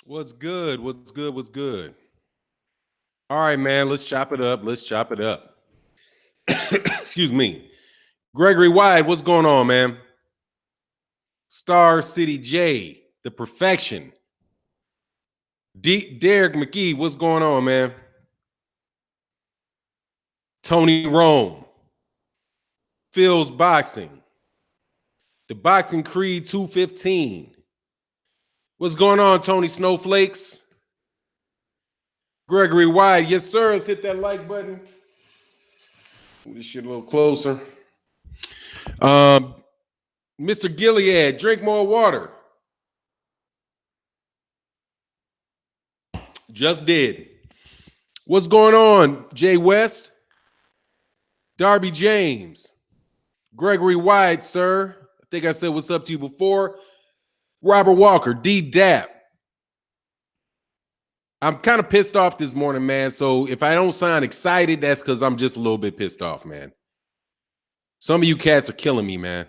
What's good? What's good? What's good? All right, man. Let's chop it up. Let's chop it up. Excuse me. Gregory White, what's going on, man? Star City J, the perfection. Derek McGee, what's going on, man? Tony Rome. Phil's Boxing. The Boxing Creed 215. What's going on, Tony Snowflakes? Gregory White, yes, sir. Let's hit that like button. Move this shit a little closer. Mr. Gilead, drink more water. Just did. What's going on, Jay West? Darby James. Gregory White, sir. I think I said what's up to you before. Robert Walker, D Dap. I'm kind of pissed off this morning, man. So if I don't sound excited, that's because I'm just a little bit pissed off, man. Some of you cats are killing me, man.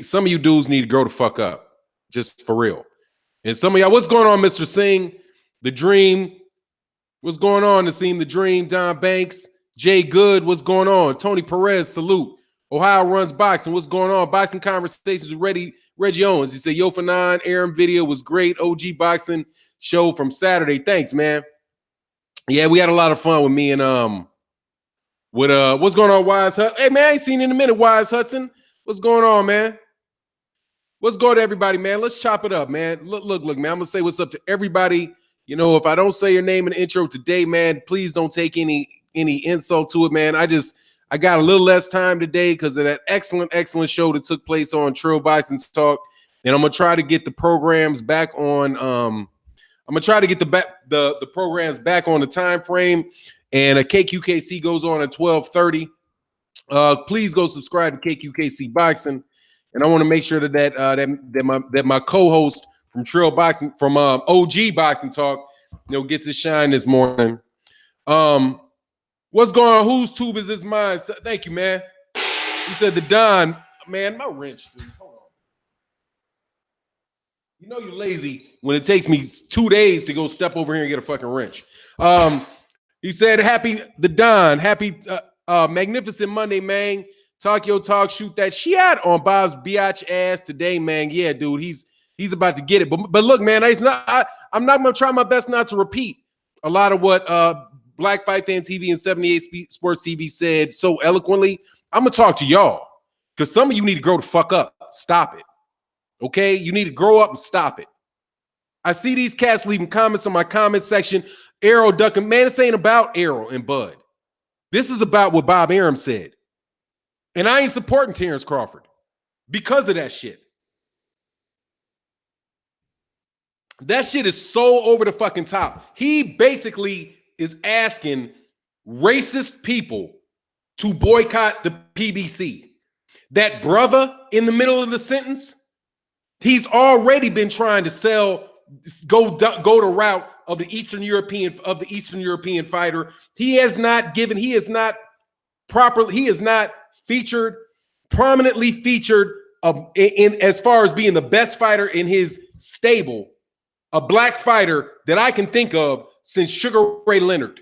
Some of you dudes need to grow the fuck up. Just for real. And some of y'all, what's going on, Mr. Singh? The Dream. What's going on, Nassim the Dream? Don Banks. Jay Good, what's going on? Tony Perez, salute. Ohio Runs Boxing, what's going on? Boxing Conversations with Reggie Owens. He said, Yo Fannon, Arum video was great. OG Boxing show from Saturday. Thanks, man. Yeah, we had a lot of fun with me and what's going on, Wise Hudson? Hey, man, I ain't seen you in a minute, Wise Hudson. What's going on, man? What's going on, everybody, man? Let's chop it up, man. Look, man. I'm gonna say what's up to everybody. You know, if I don't say your name in the intro today, man, please don't take any insult to it, man. I got a little less time today because of that excellent show that took place on Trill Bison Talk. And I'm gonna try to get the programs back on. I'm gonna try to get the programs back on the time frame. And a KQKC goes on at 12:30. Please go subscribe to KQKC Boxing. And I want to make sure that my co-host from Trill Boxing, from OG Boxing Talk, gets his shine this morning. What's going on? Whose tube is this mine? Thank you, man. He said the Don. Man, my wrench, dude. Hold on. You know you're lazy when it takes me 2 days to go step over here and get a fucking wrench. He said, happy magnificent Monday, man. Talk your talk, shoot that shit on Bob's biatch ass today, man. Yeah, dude, he's about to get it. But look, man, I'm not gonna try my best not to repeat a lot of what Black Fight Fan TV and 78 Sports TV said so eloquently. I'm gonna talk to y'all because some of you need to grow the fuck up. Stop it. Okay? You need to grow up and stop it. I see these cats leaving comments on my comment section. Errol ducking. Man, this ain't about Errol and Bud. This is about what Bob Arum said. And I ain't supporting Terence Crawford because of that shit. That shit is so over the fucking top. He basically is asking racist people to boycott the PBC. That brother in the middle of the sentence, he's already been trying to go the route of the Eastern European fighter. He has not prominently featured in as far as being the best fighter in his stable, a black fighter that I can think of since Sugar Ray Leonard.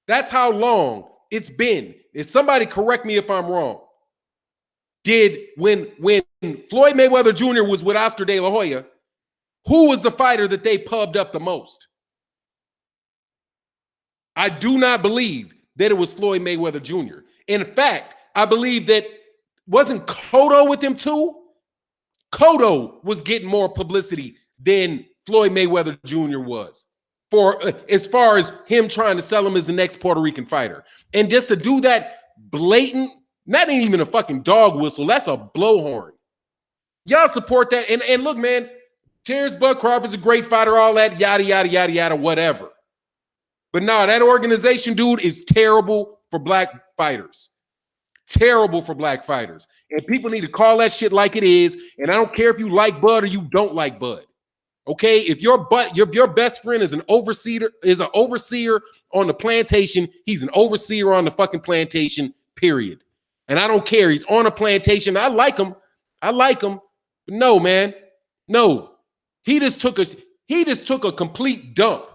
That's how long it's been. If somebody correct me if I'm wrong. When Floyd Mayweather Jr. was with Oscar De La Hoya, who was the fighter that they pubbed up the most? I do not believe that it was Floyd Mayweather Jr. In fact, I believe that wasn't Cotto with him too? Cotto was getting more publicity than Floyd Mayweather Jr. was for as far as him trying to sell him as the next Puerto Rican fighter. And just to do that blatant, not even a fucking dog whistle, that's a blowhorn. Y'all support that. And look, man, Terrence Bud Crawford's a great fighter, all that, yada, yada, yada, yada, whatever. But no, that organization, dude, is terrible for black fighters. Terrible for black fighters. And people need to call that shit like it is. And I don't care if you like Bud or you don't like Bud. Okay? If your best friend is an overseer on the plantation, he's an overseer on the fucking plantation, period. And I don't care. He's on a plantation. I like him. But no, man. No. He just took a complete dump,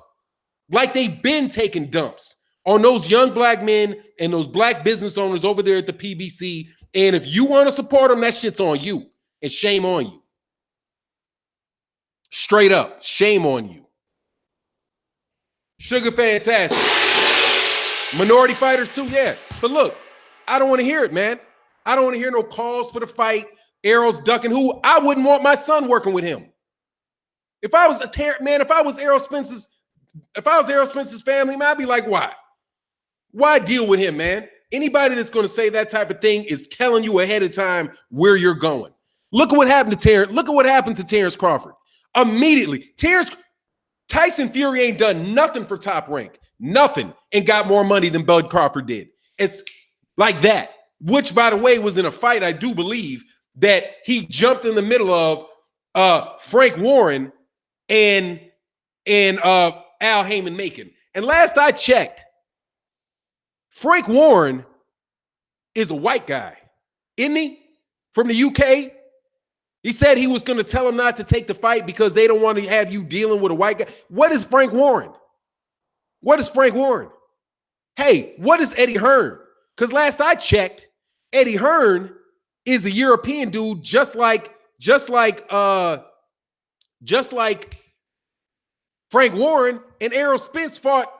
like they've been taking dumps on those young black men and those black business owners over there at the PBC. And if you want to support them, that shit's on you. And shame on you. Straight up, shame on you. Sugar fantastic. Minority fighters too, yeah. But look, I don't want to hear it, man. I don't want to hear no calls for the fight. Errol's ducking who? I wouldn't want my son working with him. If I was if I was Errol Spence's family, man, I'd be like, why? Why deal with him, man? Anybody that's going to say that type of thing is telling you ahead of time where you're going. Look at what happened to Terence. Look at what happened to Terence Crawford. Immediately, Tyson Fury ain't done nothing for Top Rank. Nothing. And got more money than Bud Crawford did. It's like that. Which, by the way, was in a fight, I do believe, that he jumped in the middle of Frank Warren and Al Heyman making. And last I checked, Frank Warren is a white guy, isn't he? From the UK. He said he was going to tell him not to take the fight because they don't want to have you dealing with a white guy. What is Frank Warren? What is Frank Warren? Hey, what is Eddie Hearn? Because last I checked, Eddie Hearn is a European dude, just like Frank Warren and Errol Spence fought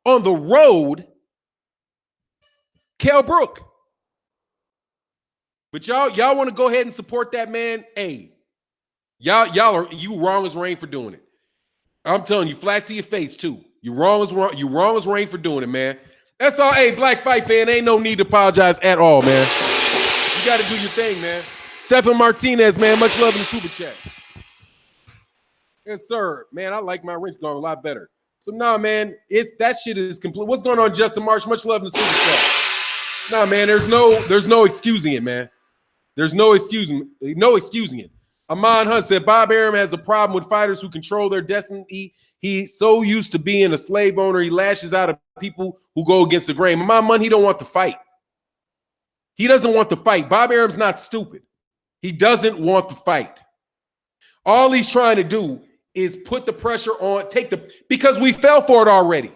on the road. Kell Brook. But y'all want to go ahead and support that man? Hey, you wrong as rain for doing it. I'm telling you, flat to your face too. You wrong as rain for doing it, man. That's all. Hey, Black Fight fan, ain't no need to apologize at all, man. You got to do your thing, man. Stephen Martinez, man, much love in the super chat. Yes, sir. Man, I like my wrench going a lot better. So nah, man, that shit is complete. What's going on, Justin Marsh? Much love in the super chat. Nah, man, there's no excusing it, man. There's no excusing it. Amon Hunt said Bob Arum has a problem with fighters who control their destiny. He's so used to being a slave owner, he lashes out at people who go against the grain. Amon Hunt, he don't want to fight. He doesn't want to fight. Bob Arum's not stupid. He doesn't want to fight. All he's trying to do is put the pressure on, because we fell for it already.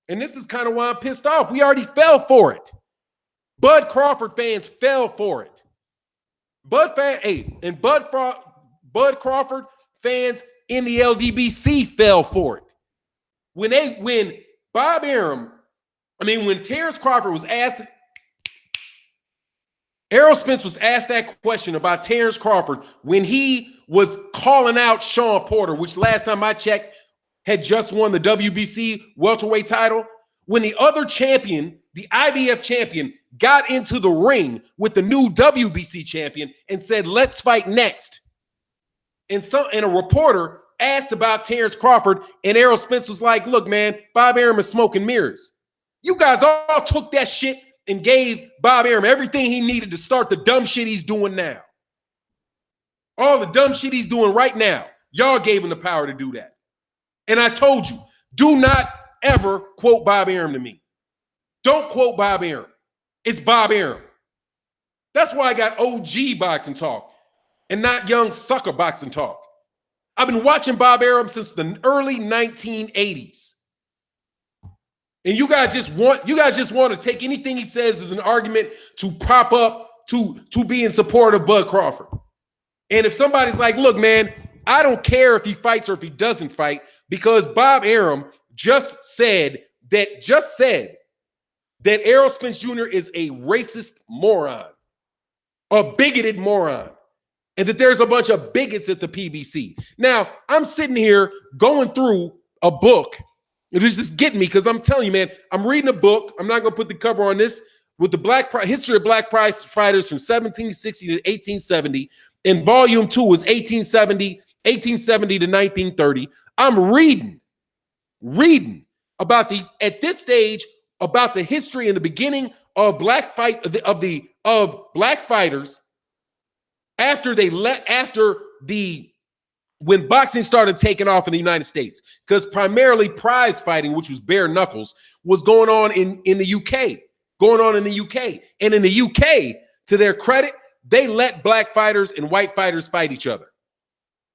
And this is kind of why I'm pissed off. We already fell for it. Bud Crawford fans fell for it. Bud Crawford fans in the LDBC fell for it. When Terence Crawford was asked, Errol Spence was asked that question about Terence Crawford when he was calling out Sean Porter, which last time I checked had just won the WBC welterweight title. When the other champion, the IBF champion, got into the ring with the new WBC champion and said, let's fight next. And a reporter asked about Terence Crawford, and Errol Spence was like, look, man, Bob Arum is smoking mirrors. You guys all took that shit and gave Bob Arum everything he needed to start the dumb shit he's doing now. All the dumb shit he's doing right now. Y'all gave him the power to do that. And I told you, do not ever quote Bob Arum to me. Don't quote Bob Arum. It's Bob Arum. That's why I got OG boxing talk and not young sucker boxing talk. I've been watching Bob Arum since the early 1980s. And you guys just want to take anything he says as an argument to prop up to be in support of Bud Crawford. And if somebody's like, look, man, I don't care if he fights or if he doesn't fight, because Bob Arum just said that Errol Spence Jr. is a racist moron, a bigoted moron, and that there's a bunch of bigots at the PBC. Now, I'm sitting here going through a book. It was just getting me because I'm telling you, man, I'm reading a book. I'm not going to put the cover on this, with the history of black pride fighters from 1760 to 1870. And volume 2 was 1870 to 1930. I'm reading about at this stage, about the history and the beginning of black fighters when boxing started taking off in the United States, because primarily prize fighting, which was bare knuckles, was going on in the UK. And in the UK, to their credit, they let black fighters and white fighters fight each other.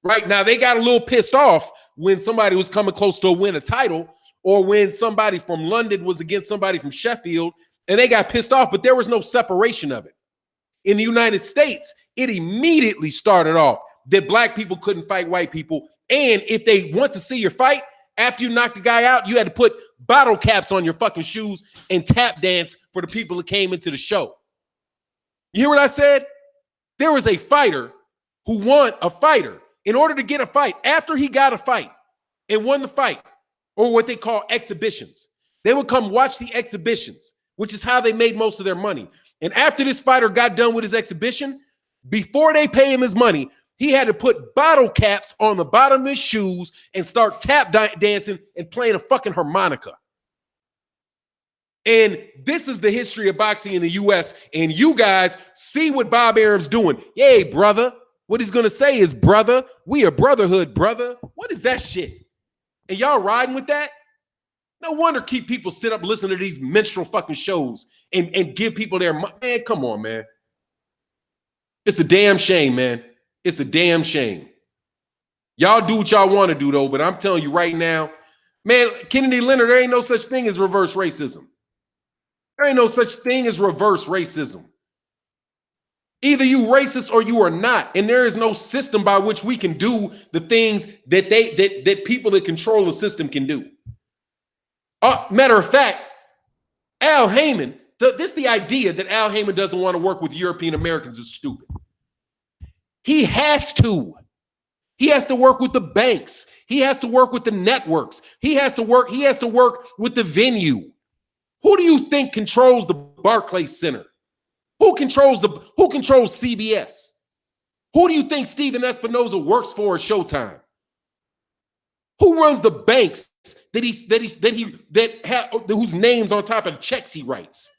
Right now, they got a little pissed off when somebody was coming close to win a title, or when somebody from London was against somebody from Sheffield, and they got pissed off, but there was no separation of it. In the United States, it immediately started off that black people couldn't fight white people. And if they want to see your fight, after you knocked the guy out, you had to put bottle caps on your fucking shoes and tap dance for the people that came into the show. You hear what I said? There was a fighter who won a fighter in order to get a fight. After he got a fight and won the fight, or what they call exhibitions, they would come watch the exhibitions, which is how they made most of their money. And after this fighter got done with his exhibition, before they pay him his money, he had to put bottle caps on the bottom of his shoes and start tap dancing and playing a fucking harmonica. And this is the history of boxing in the U.S. And you guys see what Bob Arum's doing. Yay, brother. What he's going to say is, brother, we a brotherhood, brother. What is that shit? And y'all riding with that? No wonder keep people sit up, listen to these minstrel fucking shows and give people their money. Man, come on, man. It's a damn shame, man. It's a damn shame. Y'all do what y'all want to do, though, but I'm telling you right now, man, Kennedy Leonard, there ain't no such thing as reverse racism. There ain't no such thing as reverse racism. Either you racist or you are not, and there is no system by which we can do the things that that people that control the system can do. Matter of fact, Al Heyman, the idea that Al Heyman doesn't want to work with European Americans is stupid. He has to. He has to work with the banks. He has to work with the networks. He has to work with the venue. Who do you think controls the Barclays Center? Who controls CBS? Who do you think Steven Espinoza works for at Showtime? Who runs the banks whose names on top of the checks he writes?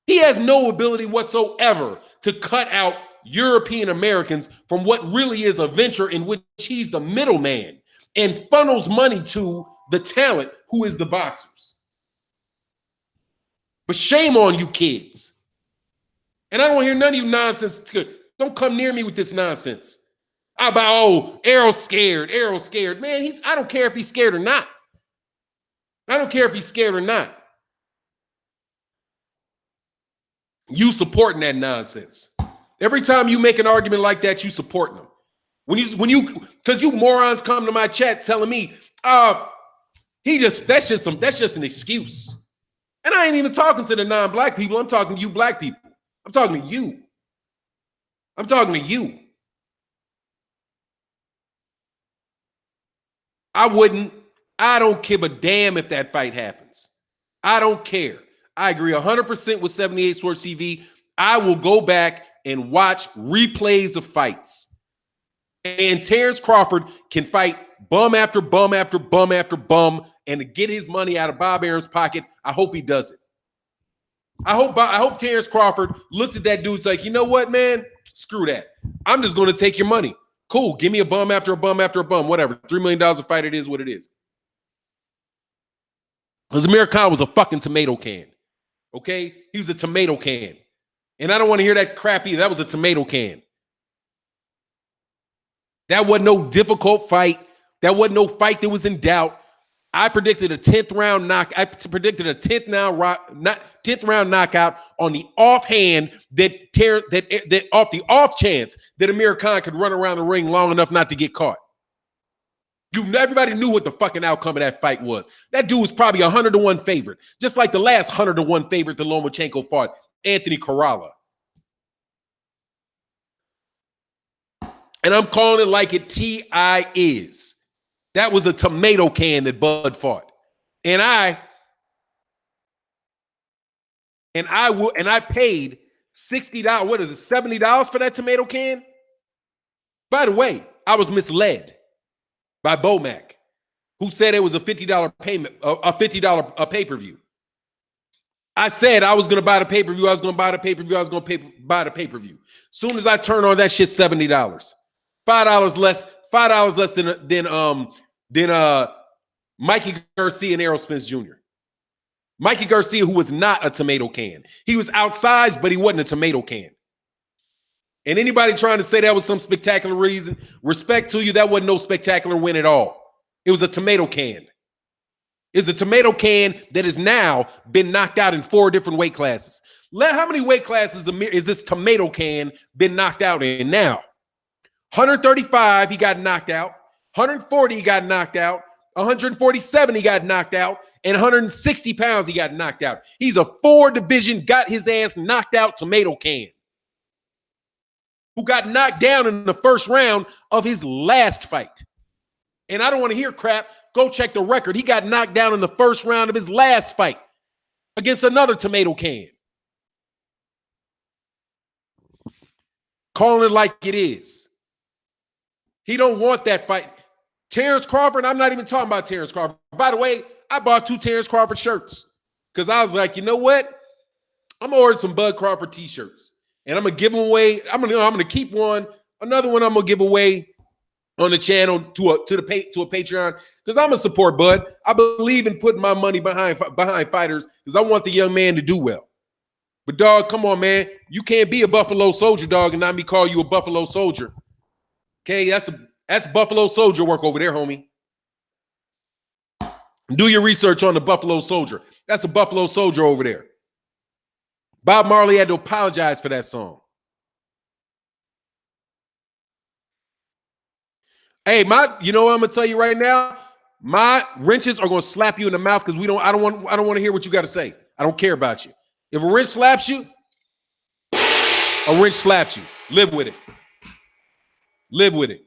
He has no ability whatsoever to cut out European Americans from what really is a venture in which he's the middleman and funnels money to the talent who is the boxers. But shame on you kids. And I don't hear none of you nonsense. Don't come near me with this nonsense. Errol's scared. Errol's scared. Man, I don't care if he's scared or not. I don't care if he's scared or not. You supporting that nonsense. Every time you make an argument like that, you supporting them. Because you morons come to my chat telling me, that's just an excuse. And I ain't even talking to the non-black people. I'm talking to you black people. I'm talking to you. I'm talking to you. I don't give a damn if that fight happens. I don't care. I agree 100% with 78 Sports TV. I will go back and watch replays of fights. And Terence Crawford can fight bum after bum after bum after bum, and to get his money out of Bob Arum's pocket, I hope he does it. I hope Terence Crawford looks at that dude's like, you know what, man? Screw that. I'm just going to take your money. Cool. Give me a bum after a bum after a bum, whatever. $3 million a fight, it is what it is. Because Amir Khan was a fucking tomato can. Okay? He was a tomato can. And I don't want to hear that crap either. That was a tomato can. That wasn't no difficult fight. That wasn't no fight that was in doubt. I predicted a 10th round knock. I predicted a 10th round knockout on the offhand that off the off chance that Amir Khan could run around the ring long enough not to get caught. Everybody knew what the fucking outcome of that fight was. That dude was probably 100-1 favorite, just like the last 100-1 favorite that Lomachenko fought, Anthony Corrala. And I'm calling it like it T.I. is. That was a tomato can that Bud fought. And I paid $60, what is it, $70 for that tomato can? By the way, I was misled by Bomac, who said it was a $50 payment, a $50 pay-per-view. I said I was going to buy the pay-per-view. I was going to buy the pay-per-view. I was going to buy the pay-per-view. Soon as I turn on that shit, $70. $5 less than Mikey Garcia and Errol Spence Jr. Mikey Garcia, who was not a tomato can. He was outsized, but he wasn't a tomato can. And anybody trying to say that was some spectacular reason, respect to you, that wasn't no spectacular win at all. It was a tomato can. It's a tomato can that has now been knocked out in 4 different weight classes. How many weight classes is this tomato can been knocked out in now? 135, he got knocked out. 140, he got knocked out. 147, he got knocked out. And 160 pounds, he got knocked out. He's a 4-division, got his ass knocked out tomato can, who got knocked down in the first round of his last fight. And I don't want to hear crap. Go check the record. He got knocked down in the first round of his last fight against another tomato can. Calling it like it is. He don't want that fight. Terence Crawford, I'm not even talking about Terence Crawford. By the way, I bought 2 Terence Crawford shirts because I was like, you know what? I'm going to order some Bud Crawford t-shirts. And I'm going to give them away. I'm going to keep one. Another one I'm going to give away on the channel to a Patreon, because I'm going to support Bud. I believe in putting my money behind fighters because I want the young man to do well. But, dog, come on, man. You can't be a Buffalo Soldier, dog, and not me call you a Buffalo Soldier. Okay, that's Buffalo Soldier work over there, homie. Do your research on the Buffalo Soldier. That's a Buffalo Soldier over there. Bob Marley had to apologize for that song. Hey, you know what I'm gonna tell you right now? My wrenches are gonna slap you in the mouth because I don't want to hear what you got to say. I don't care about you. If a wrench slaps you, a wrench slaps you. Live with it. Live with it.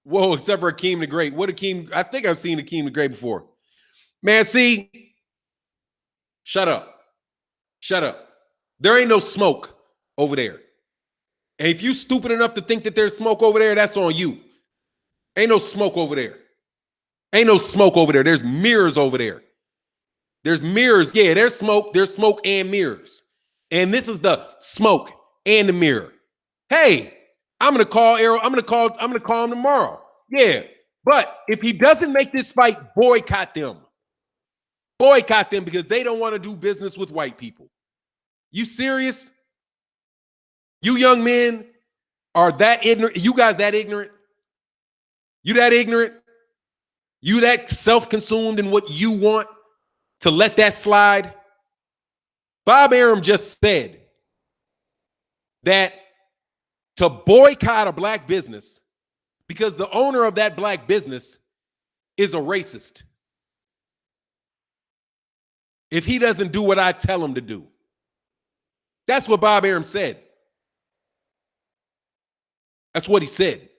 Whoa, except for Akeem the Great. What Akeem? I think I've seen Akeem the Great before. Man, see, shut up. Shut up. There ain't no smoke over there. And if you stupid enough to think that there's smoke over there, that's on you. Ain't no smoke over there. Ain't no smoke over there. There's mirrors over there. There's mirrors. Yeah, there's smoke. There's smoke and mirrors. And this is the smoke and the mirror. Hey, I'm gonna call Errol. I'm gonna call him tomorrow. Yeah. But if he doesn't make this fight, boycott them. Boycott them because they don't want to do business with white people. You serious? You young men are that ignorant. You guys that ignorant? You that ignorant? You that self-consumed in what you want to let that slide? Bob Arum just said that to boycott a black business because the owner of that black business is a racist if he doesn't do what I tell him to do. That's what Bob Arum said. That's what he said.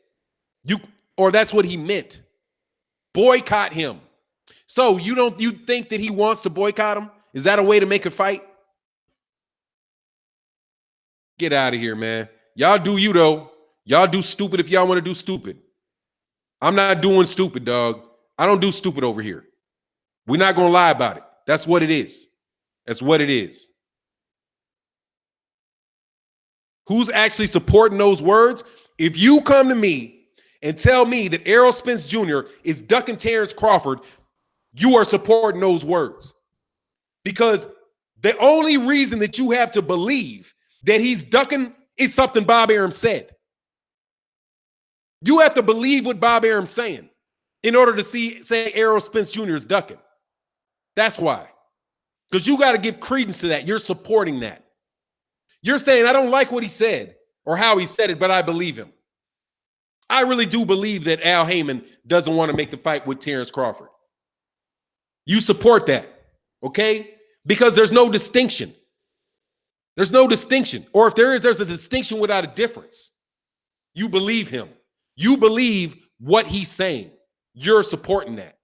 Or that's what he meant. Boycott him. So you think that he wants to boycott him? Is that a way to make a fight? Get out of here, man. Y'all do you, though. Y'all do stupid if y'all want to do stupid. I'm not doing stupid, dog. I don't do stupid over here. We're not going to lie about it. That's what it is. That's what it is. Who's actually supporting those words? If you come to me and tell me that Errol Spence Jr. is ducking Terence Crawford, you are supporting those words. Because the only reason that you have to believe that he's ducking is something Bob Arum said. You have to believe what Bob Arum's saying in order to say Errol Spence Jr. is ducking. That's why. Because you got to give credence to that. You're supporting that. You're saying, I don't like what he said or how he said it, but I believe him. I really do believe that Al Heyman doesn't want to make the fight with Terence Crawford. You support that, okay? Because there's no distinction. There's no distinction. Or if there is, there's a distinction without a difference. You believe him. You believe what he's saying. You're supporting that.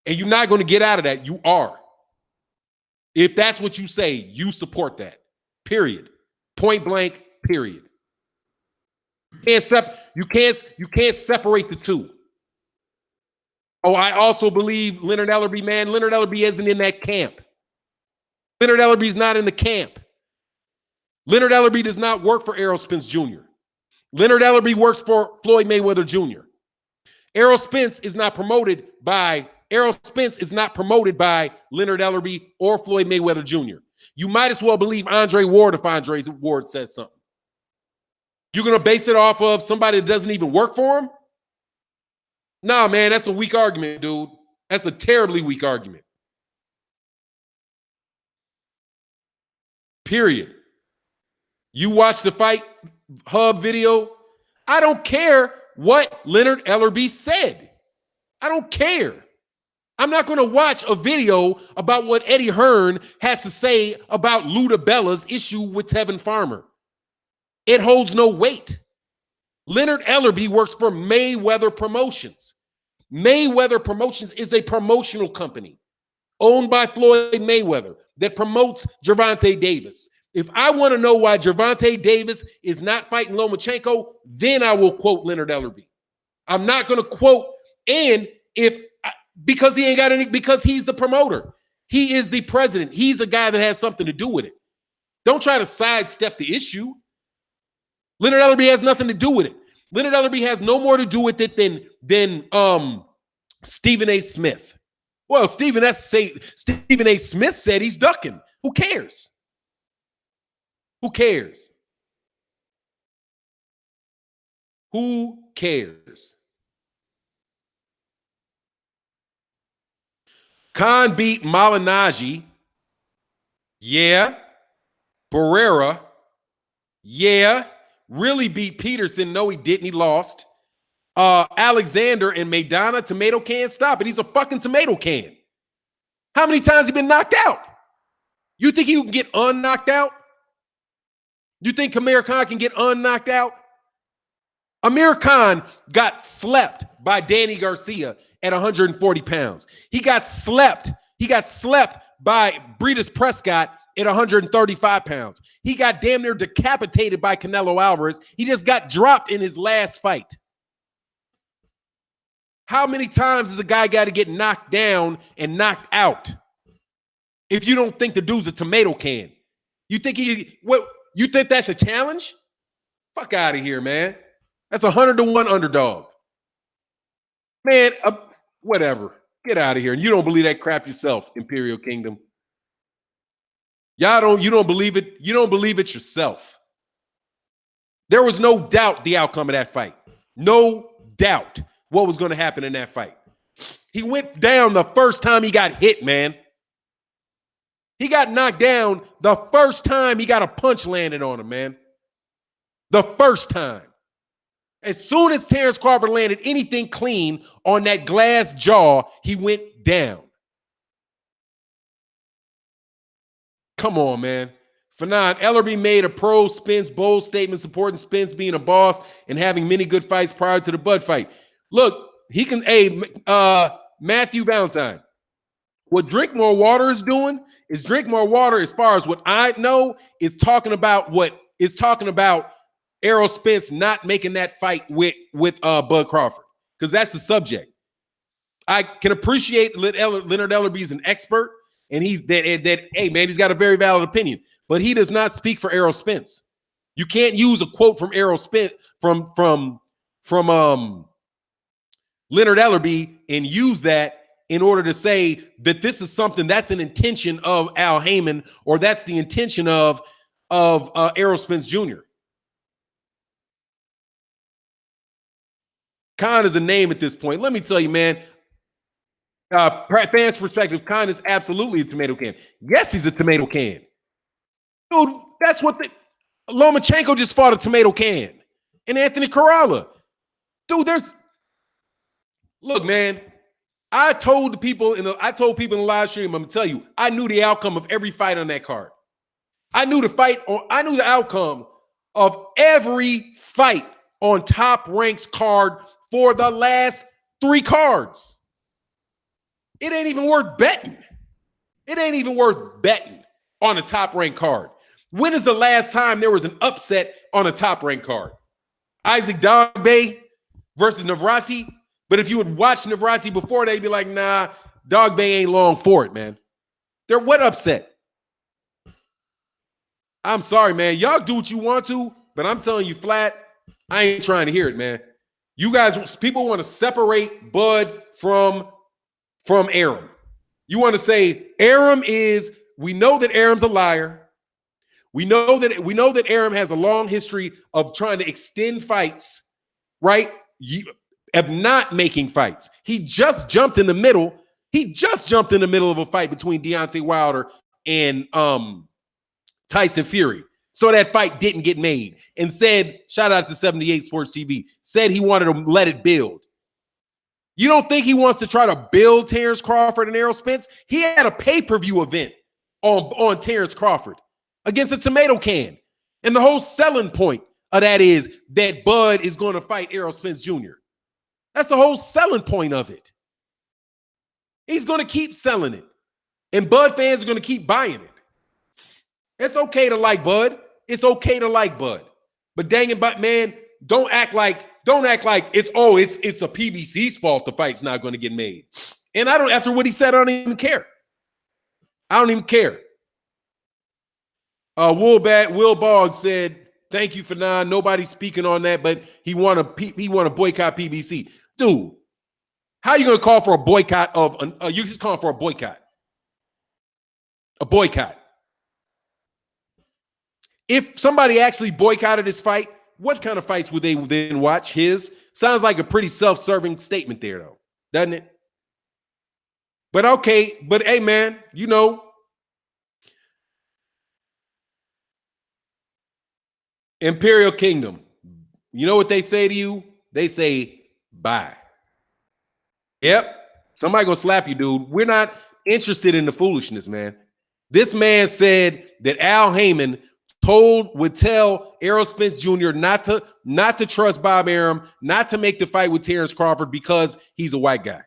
And you're not going to get out of that. You are. If that's what you say, you support that. Period. Point blank, period. You can't separate the two. Oh, I also believe Leonard Ellerbe, man. Leonard Ellerbe isn't in that camp. Leonard Ellerbe's not in the camp. Leonard Ellerbe does not work for Errol Spence Jr. Leonard Ellerbe works for Floyd Mayweather Jr. Errol Spence is not promoted by Leonard Ellerbe or Floyd Mayweather Jr. You might as well believe Andre Ward if Andre Ward says something. You're going to base it off of somebody that doesn't even work for him? Nah, man, that's a weak argument, dude. That's a terribly weak argument. Period. You watch the Fight Hub video. I don't care what Leonard Ellerbe said. I don't care. I'm not going to watch a video about what Eddie Hearn has to say about Luda Bella's issue with Tevin Farmer. It holds no weight. Leonard Ellerbe works for Mayweather Promotions. Mayweather Promotions is a promotional company owned by Floyd Mayweather that promotes Gervonta Davis. If I want to know why Gervonta Davis is not fighting Lomachenko, then I will quote Leonard Ellerbe. I'm not going to quote, because he ain't got any, because he's the promoter. He is the president. He's a guy that has something to do with it. Don't try to sidestep the issue. Leonard Ellerbe has nothing to do with it. Leonard Ellerbe has no more to do with it than Stephen A. Smith. Well, Stephen A. Smith said he's ducking. Who cares? Who cares? Who cares? Khan beat Malignaggi. Yeah. Barrera. Yeah. Really beat Peterson. No, he didn't. He lost. Alexander and Maidana, tomato can. Stop it. He's a fucking tomato can. How many times has he been knocked out? You think he can get unknocked out? You think Amir Khan can get unknocked out? Amir Khan got slept by Danny Garcia at 140 pounds. He got slept. He got slept by Breedis Prescott at 135 pounds. He got damn near decapitated by Canelo Alvarez. He just got dropped in his last fight. How many times has a guy got to get knocked down and knocked out? If you don't think the dude's a tomato can, you think you think that's a challenge? Fuck out of here, man. That's 100-1 underdog. Man, whatever. Get out of here. And you don't believe that crap yourself, Imperial Kingdom. You don't believe it. You don't believe it yourself. There was no doubt the outcome of that fight. No doubt what was going to happen in that fight. He went down the first time he got hit, man. He got knocked down the first time he got a punch landed on him, man. The first time. As soon as Terence Crawford landed anything clean on that glass jaw, he went down. Come on, man. Fannon, Ellerbe made a pro Spence bold statement supporting Spence being a boss and having many good fights prior to the Bud fight. Look, he can, Matthew Valentine, what Drink More Water is doing is Drink More Water, as far as what I know, is talking about Errol Spence not making that fight with Bud Crawford, because that's the subject. I can appreciate Leonard Ellerbe is an expert, and he's hey man, he's got a very valid opinion, but he does not speak for Errol Spence. You can't use a quote from Errol Spence from Leonard Ellerbe and use that in order to say that this is something that's an intention of Al Heyman, or that's the intention of Errol Spence Jr. Khan is a name at this point. Let me tell you, man, fans' perspective, Khan is absolutely a tomato can. Yes, he's a tomato can. Dude, that's what Lomachenko just fought a tomato can. And Anthony Corrala. Dude, look, man, I told people in the live stream, I'm gonna tell you, I knew the outcome of every fight on that card. I knew the outcome of every fight on Top Rank's card for the last 3 cards. It ain't even worth betting. It ain't even worth betting on a Top Rank card. When is the last time there was an upset on a Top Rank card? Isaac Dogboe versus Navrati. But if you would watch Navrati before, they'd be like, nah, Dogboe ain't long for it, man. What upset? I'm sorry, man. Y'all do what you want to, but I'm telling you flat, I ain't trying to hear it, man. You guys, people want to separate Bud from Arum. You want to say Arum is we know that Arum's a liar. We know that Arum has a long history of trying to extend fights, right? Of not making fights. He just jumped in the middle. He just jumped in the middle of a fight between Deontay Wilder and Tyson Fury. So that fight didn't get made, and said, shout out to 78 Sports TV, said he wanted to let it build. You don't think he wants to try to build Terence Crawford and Errol Spence? He had a pay-per-view event on Terence Crawford against a tomato can. And the whole selling point of that is that Bud is going to fight Errol Spence Jr. That's the whole selling point of it. He's going to keep selling it. And Bud fans are going to keep buying it. It's okay to like Bud. It's okay to like Bud. But dang it, but man, don't act like it's a PBC's fault the fight's not going to get made. And after what he said, I don't even care. I don't even care. Will Boggs said, thank you for nobody's speaking on that, but he want to boycott PBC. Dude, how are you going to call for a boycott of you just calling for a boycott? A boycott. If somebody actually boycotted this fight, what kind of fights would they then watch? His? Sounds like a pretty self-serving statement there, though, doesn't it? But okay, but hey, man, you know, Imperial Kingdom, you know what they say to you? They say, bye. Yep, somebody gonna slap you, dude. We're not interested in the foolishness, man. This man said that Al Heyman would tell Errol Spence Jr. not to trust Bob Arum, not to make the fight with Terence Crawford because he's a white guy.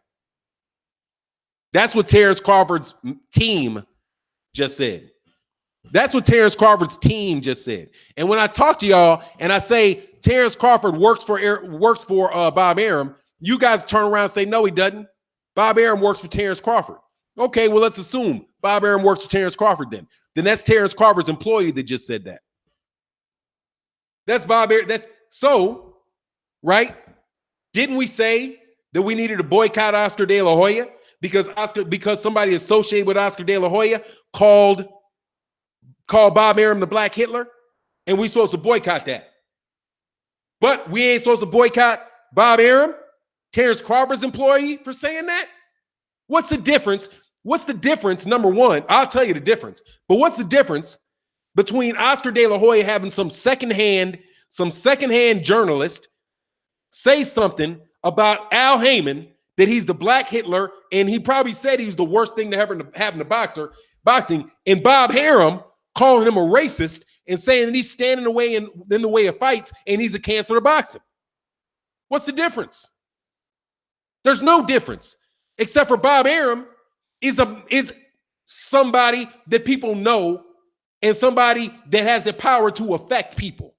That's what Terence Crawford's team just said. That's what Terence Crawford's team just said. And when I talk to y'all and I say Terence Crawford works for Bob Arum, you guys turn around and say, no, he doesn't. Bob Arum works for Terence Crawford. Okay, well, let's assume Bob Arum works for Terence Crawford then. Then that's Terence Crawford's employee that just said that. That's Bob Arum. That's so, right? Didn't we say that we needed to boycott Oscar De La Hoya because somebody associated with Oscar De La Hoya called Bob Arum the Black Hitler, and we supposed to boycott that? But we ain't supposed to boycott Bob Arum, Terence Crawford's employee, for saying that? What's the difference? What's the difference? Number one, I'll tell you the difference. But what's the difference between Oscar De La Hoya having some secondhand journalist say something about Al Heyman that he's the Black Hitler, and he probably said he was the worst thing to ever happen to boxing, and Bob Arum calling him a racist and saying that he's standing in the way of fights and he's a cancer to boxing? What's the difference? There's no difference, except for Bob Arum is somebody that people know and somebody that has the power to affect people.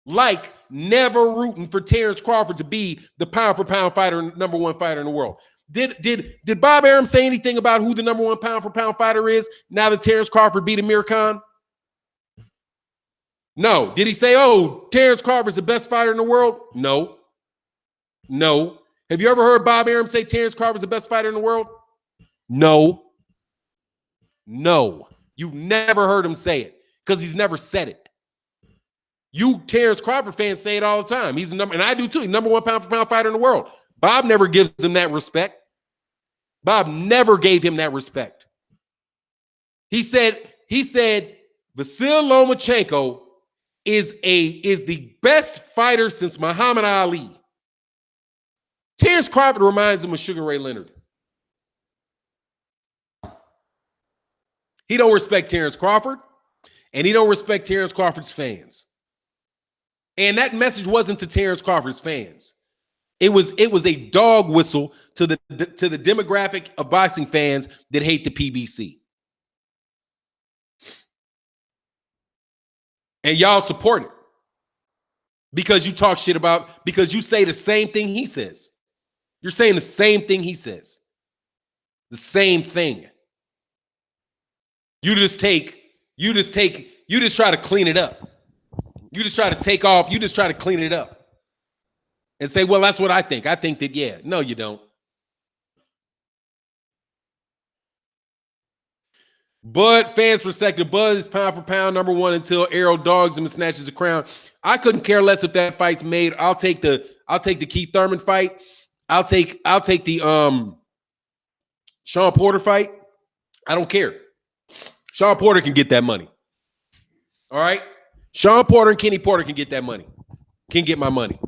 Like never rooting for Terence Crawford to be the pound for pound fighter, number one fighter in the world. Did Bob Arum say anything about who the number one pound for pound fighter is now that Terence Crawford beat Amir Khan? No. Did he say, oh, Terence Crawford's the best fighter in the world? No. No. Have you ever heard Bob Arum say Terence Crawford's the best fighter in the world? No. No. You've never heard him say it because he's never said it. You Terence Crawford fans say it all the time. He's and I do too. He's number one pound for pound fighter in the world. Bob never gives him that respect. Bob never gave him that respect. He said Vasyl Lomachenko is the best fighter since Muhammad Ali. Terence Crawford reminds him of Sugar Ray Leonard. He don't respect Terence Crawford, and he don't respect Terence Crawford's fans. And that message wasn't to Terence Crawford's fans. It was a dog whistle to the demographic of boxing fans that hate the PBC. And y'all support it because you talk shit because you say the same thing he says. You're saying the same thing he says. The same thing. You just try to clean it up. You just try to take off. You just try to clean it up and say, well, that's what I think. I think that, yeah. No, you don't. Bud fans perspective. Bud is pound for pound number one until Errol dogs him and snatches the crown. I couldn't care less if that fight's made. I'll take the Keith Thurman fight. I'll take the Sean Porter fight. I don't care. Sean Porter can get that money. All right? Sean Porter and Kenny Porter can get that money. Can get my money.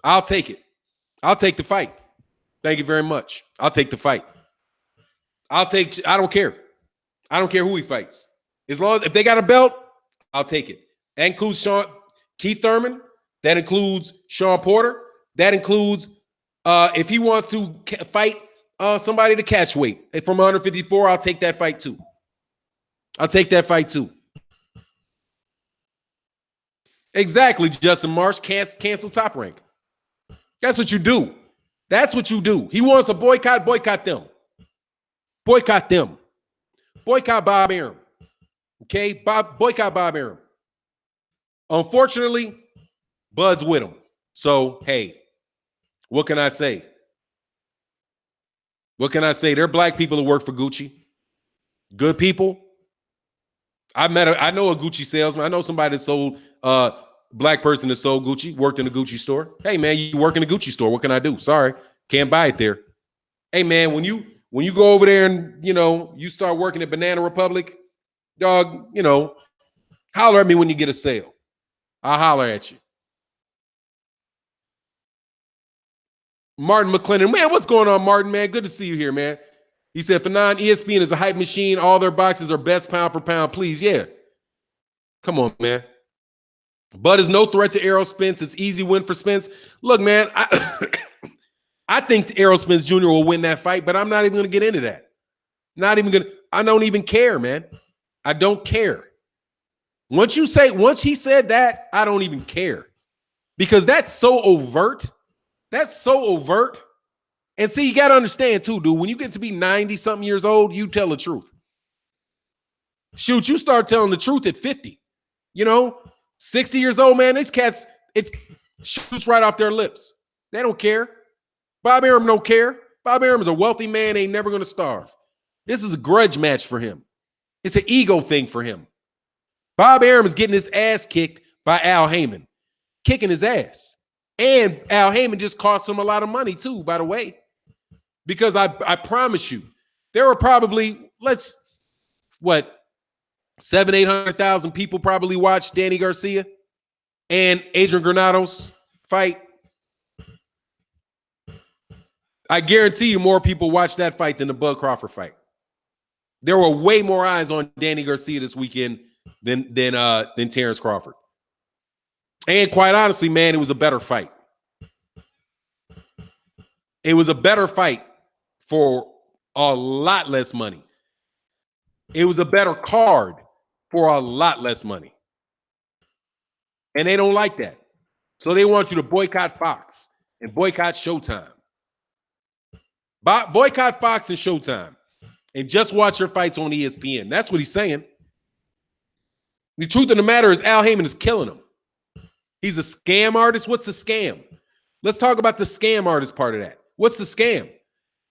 I'll take it. I'll take the fight. Thank you very much. I'll take the fight. I don't care. I don't care who he fights. As long as if they got a belt, I'll take it. That includes Keith Thurman. That includes Sean Porter. That includes if he wants to fight somebody to catch weight from 154, I'll take that fight too. I'll take that fight too. Exactly, Justin Marsh. Cancel Top Rank. That's what you do. That's what you do. He wants a boycott. Boycott them. Boycott them. Boycott Bob Arum. Okay? Boycott Bob Arum. Unfortunately, Bud's with him. So, hey, what can I say? What can I say? They're black people who work for Gucci. Good people. I know a Gucci salesman. I know somebody that sold black person that sold Gucci, worked in a Gucci store. Hey man, you work in a Gucci store. What can I do? Sorry, can't buy it there. Hey man, when you go over there and you start working at Banana Republic, dog, holler at me when you get a sale. I'll holler at you. Martin McClendon, man, what's going on, Martin? Man, good to see you here, man. He said, Fannon, ESPN is a hype machine. All their boxes are best pound for pound. Please, yeah. Come on, man. Bud is no threat to Errol Spence. It's easy win for Spence. Look, man, I think Errol Spence Jr. will win that fight, but I'm not even going to get into that. I don't even care, man. I don't care. Once he said that, I don't even care. Because that's so overt. That's so overt. And see, you got to understand too, dude, when you get to be 90-something years old, you tell the truth. Shoot, you start telling the truth at 50. 60 years old, man, these cats, it shoots right off their lips. They don't care. Bob Arum don't care. Bob Arum is a wealthy man, ain't never going to starve. This is a grudge match for him. It's an ego thing for him. Bob Arum is getting his ass kicked by Al Heyman, kicking his ass. And Al Heyman just cost him a lot of money too, by the way. Because I promise you, there were probably, 700,000-800,000 people probably watched Danny Garcia and Adrian Granado's fight. I guarantee you more people watched that fight than the Bud Crawford fight. There were way more eyes on Danny Garcia this weekend than Terence Crawford. And quite honestly, man, it was a better fight. It was a better fight for a lot less money. It was a better card for a lot less money. And they don't like that. So they want you to boycott Fox and boycott Showtime. Boycott Fox and Showtime and just watch your fights on ESPN. That's what he's saying. The truth of the matter is Al Heyman is killing him. He's a scam artist. What's the scam? Let's talk about the scam artist part of that. What's the scam?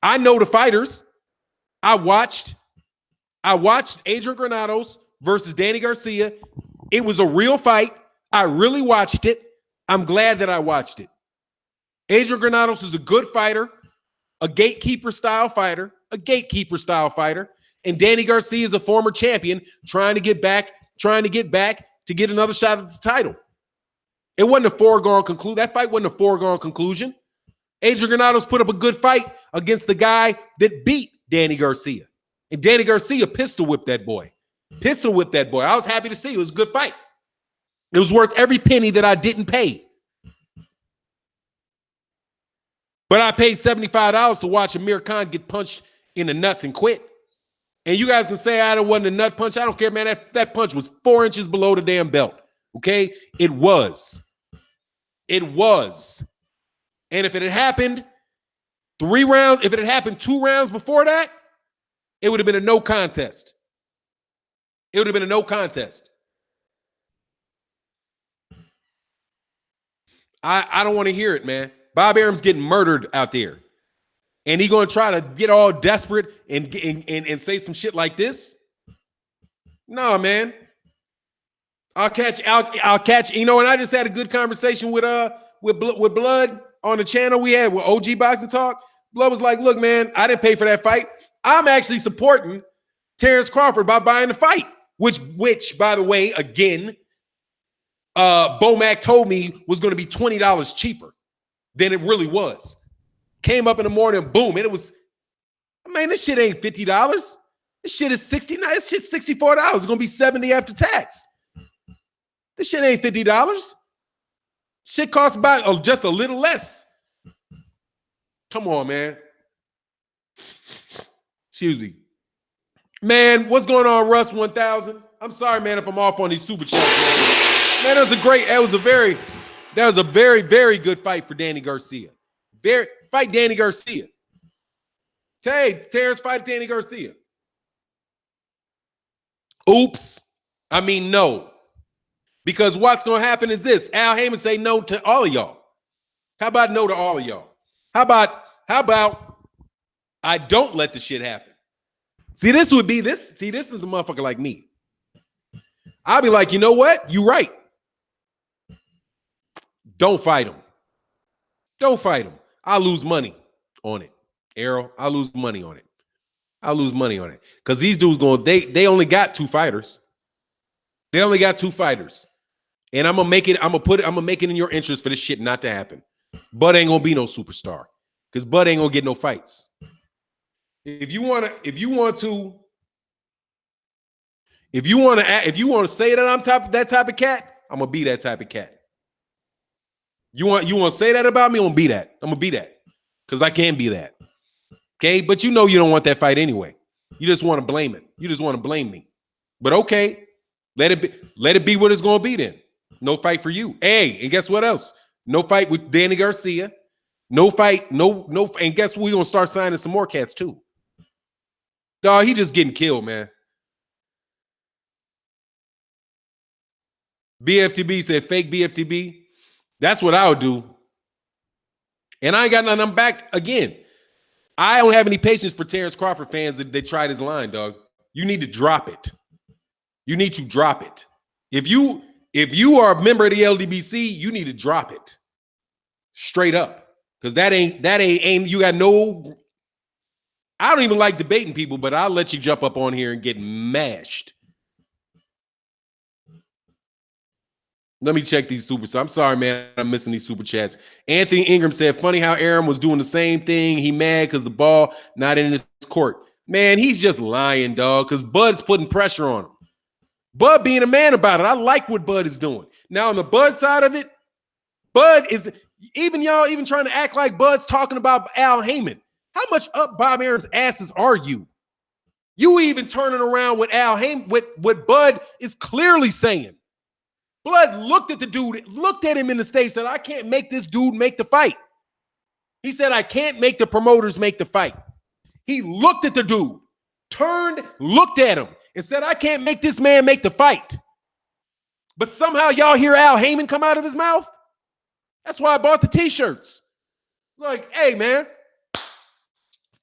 I know the fighters. I watched Adrian Granados versus Danny Garcia. It was a real fight. I really watched it. I'm glad that I watched it. Adrian Granados is a good fighter, a gatekeeper style fighter. And Danny Garcia is a former champion trying to get back to get another shot at the title. It wasn't a foregone conclusion. That fight wasn't a foregone conclusion. Adrian Granados put up a good fight against the guy that beat Danny Garcia. And Danny Garcia pistol whipped that boy. I was happy to see it. It was a good fight. It was worth every penny that I didn't pay. But I paid $75 to watch Amir Khan get punched in the nuts and quit. And you guys can say I wasn't a nut punch. I don't care, man. That punch was 4 inches below the damn belt. Okay? It was. And if it had happened 3 rounds, if it had happened 2 rounds before that, it would have been a no contest. I don't want to hear it, man. Bob Arum's getting murdered out there. And he gonna try to get all desperate and say some shit like this? No, man. I'll catch. You know, and I just had a good conversation with Blood on the channel we had with OG Boxing Talk. Blood was like, look, man, I didn't pay for that fight. I'm actually supporting Terence Crawford by buying the fight, which by the way, again, Bomac told me was going to be $20 cheaper than it really was. Came up in the morning, boom, and it was, man, this shit ain't $50. This shit is $69. This shit's $64. It's going to be $70 after tax. This shit ain't $50. Shit costs about just a little less. Come on, man. Excuse me. Man, what's going on, Russ 1000? I'm sorry, man, if I'm off on these super chats, man. Man, that was a very, very good fight for Danny Garcia. Fight Danny Garcia. Terence, fight Danny Garcia. Oops. I mean, no. Because what's going to happen is this. Al Heyman say no to all of y'all. How about no to all of y'all? How about I don't let the shit happen? See, this is a motherfucker like me. I'll be like, you know what? You right. Don't fight him. Don't fight him. I'll lose money on it. Errol, I'll lose money on it. I'll lose money on it. Because these dudes they only got 2 fighters. They only got 2 fighters. And I'm gonna make it in your interest for this shit not to happen. Bud ain't gonna be no superstar. Because Bud ain't gonna get no fights. If you want to say that I'm that type of cat, I'm gonna be that type of cat. You want to say that about me? I'm gonna be that. I'm gonna be that. Because I can be that. Okay, but you know you don't want that fight anyway. You just want to blame it. You just want to blame me. But okay, let it be what it's gonna be then. No fight for you. Hey, and guess what else? No fight with Danny Garcia. No fight, no, and guess what? We're gonna start signing some more cats too. Dog, he just getting killed, man. BFTB said fake BFTB. That's what I would do. And I ain't got nothing. I'm back again. I don't have any patience for Terence Crawford fans that tried his line, dog. You need to drop it. You need to drop it. If you are a member of the LDBC, you need to drop it. Straight up. Because that ain't you got no. I don't even like debating people, but I'll let you jump up on here and get mashed. Let me check these super chats. I'm sorry, man. I'm missing these super chats. Anthony Ingram said, funny how Arum was doing the same thing. He mad because the ball not in his court. Man, he's just lying, dog, because Bud's putting pressure on him. Bud being a man about it. I like what Bud is doing. Now, on the Bud side of it, Bud is even y'all even trying to act like Bud's talking about Al Heyman. How much up Bob Arum's asses are you? You even turning around with Al Heyman, what Bud is clearly saying. Blood looked at the dude, looked at him in the stage, said, I can't make this dude make the fight. He said, I can't make the promoters make the fight. He looked at the dude, turned, looked at him, and said, I can't make this man make the fight. But somehow y'all hear Al Heyman come out of his mouth? That's why I bought the t-shirts. Like, hey, man,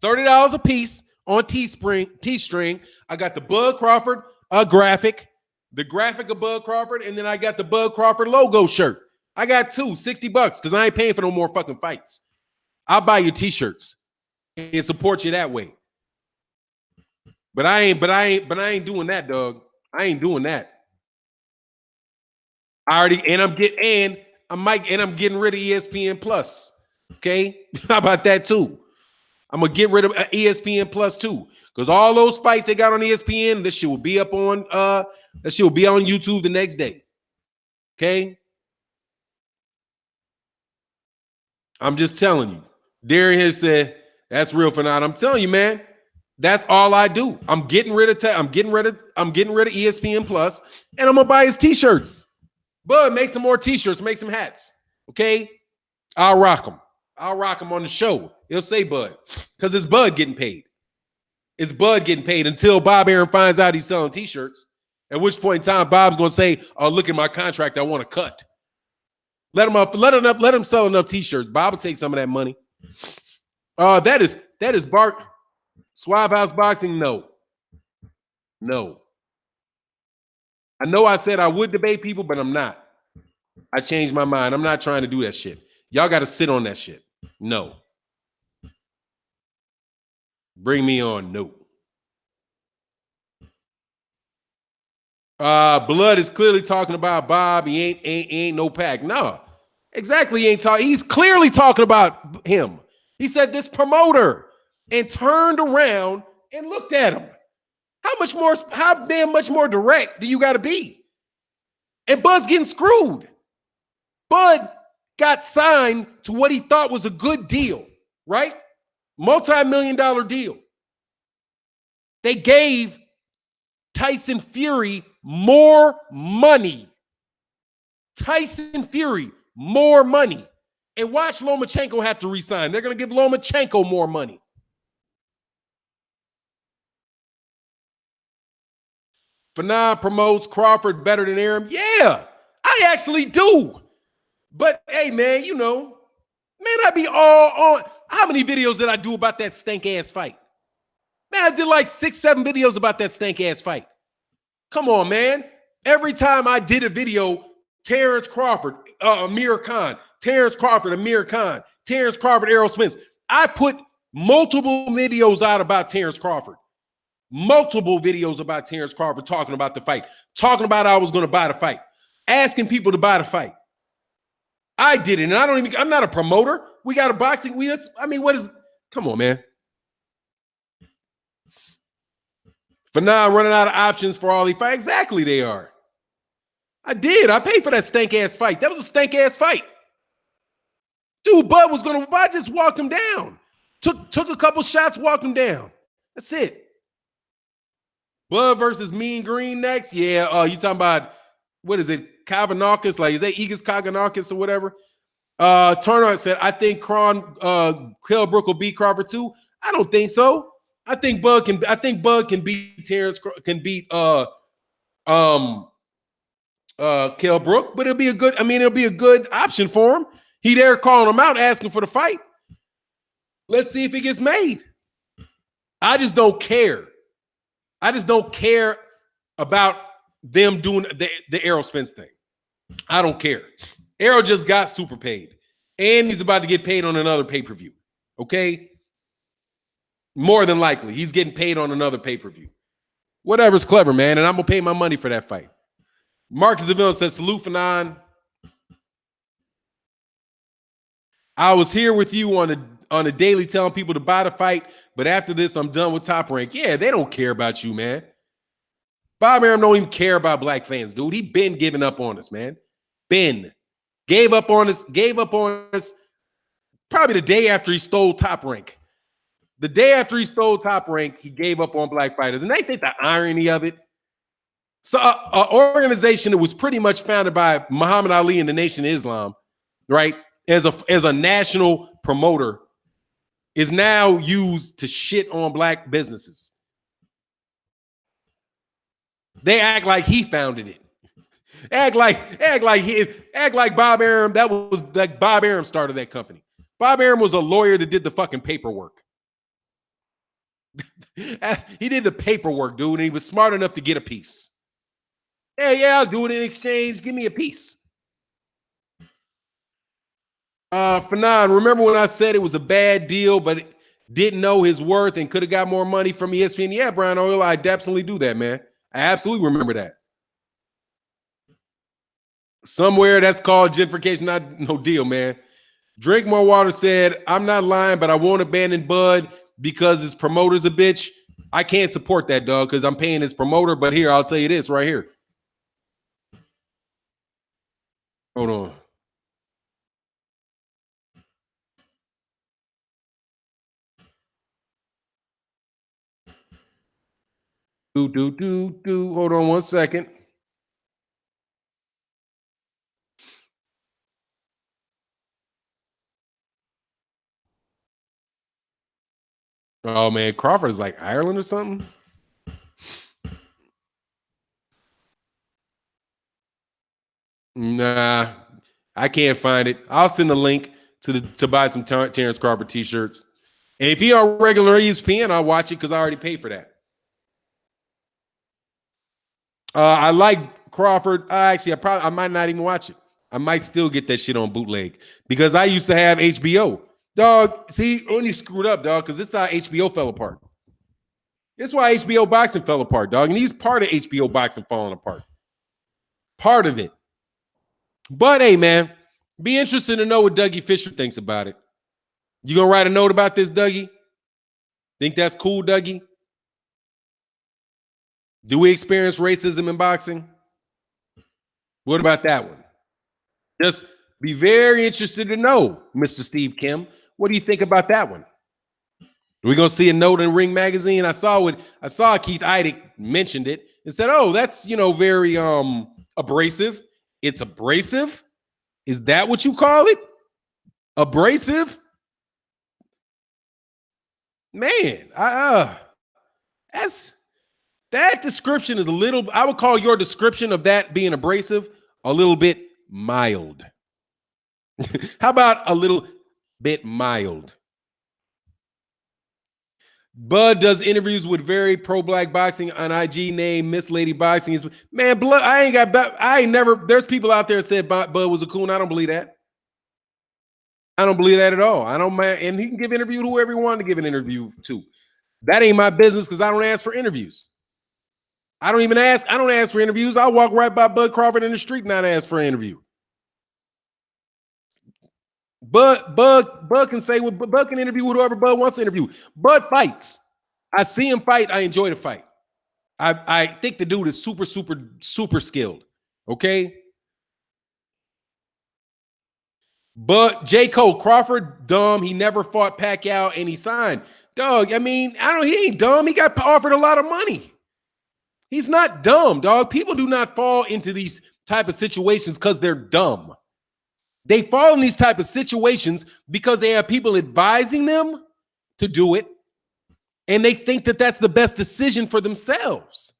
$30 a piece on Teespring. I got the Bud Crawford graphic. The graphic of Bud Crawford, and then I got the Bud Crawford logo shirt. I got $2, $60 because I ain't paying for no more fucking fights. I'll buy your t-shirts and support you that way. But I ain't doing that, dog. I ain't doing that. I'm getting rid of ESPN Plus. Okay? How about that too? I'm gonna get rid of ESPN Plus too. Because all those fights they got on ESPN, this shit will be up on that shit will be on YouTube the next day. Okay? I'm just telling you. Darren here said, that's real for now. I'm telling you, man, that's all I do. I'm getting rid of ESPN Plus, and I'm gonna buy his t-shirts. Bud, make some more t-shirts, make some hats. Okay? I'll rock them. I'll rock them on the show. It'll say Bud. Because it's Bud getting paid. It's Bud getting paid until Bob Arum finds out he's selling t-shirts. At which point in time, Bob's gonna say, "Oh, look at my contract. I want to cut." Let him sell enough t-shirts. Bob will take some of that money. That is That is Bart Suave House Boxing. No. I know I said I would debate people, but I'm not. I changed my mind. I'm not trying to do that shit. Y'all got to sit on that shit. No. Bring me on. No. Blood is clearly talking about Bob. He ain't no pack. No. Exactly. He ain't talking. He's clearly talking about him. He said this promoter and turned around and looked at him. How damn much more direct do you got to be? And Bud's getting screwed. Bud got signed to what he thought was a good deal, right? Multi-million-dollar deal. They gave Tyson Fury more money. Tyson Fury, more money. And watch Lomachenko have to resign. They're going to give Lomachenko more money. Fannon promotes Crawford better than Arum. Yeah, I actually do. But hey, man, you know, man, I be all on. How many videos did I do about that stank-ass fight? Man, I did like 6, 7 videos about that stank-ass fight. Come on, man. Every time I did a video, Terence Crawford, Amir Khan, Terence Crawford, Amir Khan, Terence Crawford, Errol Spence. I put multiple videos out about Terence Crawford. Multiple videos about Terence Crawford talking about the fight, talking about I was going to buy the fight, asking people to buy the fight. I did it, and I'm not a promoter. We got a boxing. Come on, man. Fannon running out of options for all these fights. Exactly, they are. I did. I paid for that stank-ass fight. That was a stank-ass fight. Dude, Bud just walked him down. Took a couple shots, walked him down. That's it. Bud versus Mean Green next. Yeah, you talking about, what is it, Kavanakis? Like, is that Egas Kavanakis or whatever? Turner said, I think Kell Brook will beat Crawford too. I don't think so. I think Bud can beat Terence, can beat Kell Brook, but it'll be a good option for him. He there calling him out, asking for the fight. Let's see if it gets made. I just don't care. I just don't care about them doing the Errol Spence thing. I don't care. Errol just got super paid, and he's about to get paid on another pay-per-view. Okay? More than likely, he's getting paid on another pay-per-view. Whatever's clever, man, and I'm going to pay my money for that fight. Marcus Avila says, salute Fannon. I was here with you on a daily telling people to buy the fight, but after this, I'm done with Top Rank. Yeah, they don't care about you, man. Bob Arum don't even care about black fans, dude. He been giving up on us, man. Ben gave up on us probably the day after he stole Top Rank. The day after he stole Top Rank, he gave up on black fighters. And I think the irony of it. So an organization that was pretty much founded by Muhammad Ali and the Nation of Islam, right, as a national promoter, is now used to shit on black businesses. They act like he founded it. Act like Bob Arum, Bob Arum started that company. Bob Arum was a lawyer that did the fucking paperwork. He did the paperwork, dude, and he was smart enough to get a piece. Yeah, I'll do it in exchange. Give me a piece. Fannon, remember when I said it was a bad deal, but didn't know his worth and could have got more money from ESPN? Yeah, Brian Oil, I absolutely do that, man. I absolutely remember that. Somewhere that's called gentrification, not no deal, man. Drink More Water said, I'm not lying, but I won't abandon Bud because his promoter's a bitch. I can't support that, dog, because I'm paying his promoter. But here, I'll tell you this right here. Hold on. Hold on one second. Oh, man, Crawford is like Ireland or something? Nah, I can't find it. I'll send a link to buy some Terence Crawford t-shirts. And if he on regular ESPN, I'll watch it because I already paid for that. I like Crawford. I might not even watch it. I might still get that shit on bootleg because I used to have HBO. Dog, see, only screwed up, dog, because this is how HBO fell apart. This is why HBO boxing fell apart, dog. And he's part of HBO boxing falling apart. Part of it. But hey, man, be interested to know what Dougie Fisher thinks about it. You gonna write a note about this, Dougie? Think that's cool, Dougie? Do we experience racism in boxing? What about that one? Just be very interested to know, Mr. Steve Kim. What do you think about that one? We're gonna see a note in Ring Magazine. I saw Keith Idec mentioned it and said, "Oh, that's very abrasive." It's abrasive. Is that what you call it? Abrasive? Man, that description is a little. I would call your description of that being abrasive a little bit mild. How about a little bit mild? Bud does interviews with very pro-black boxing on IG name Miss Lady Boxing. Is man, blood. I ain't never. There's people out there that said Bud was a coon. I don't believe that. I don't believe that at all. I don't mind, and he can give interview to whoever he wanted to give an interview to. That ain't my business because I don't ask for interviews. I don't ask for interviews. I'll walk right by Bud Crawford in the street and not ask for an interview. Bud can say what Bud can interview whoever Bud wants to interview. Bud fights. I see him fight. I enjoy the fight. I think the dude is super, super, super skilled. Okay. But J. Cole, Crawford, dumb. He never fought Pacquiao and he signed. Dog, I mean, he ain't dumb. He got offered a lot of money. He's not dumb, dog. People do not fall into these type of situations because they're dumb. They fall in these type of situations because they have people advising them to do it, and they think that that's the best decision for themselves.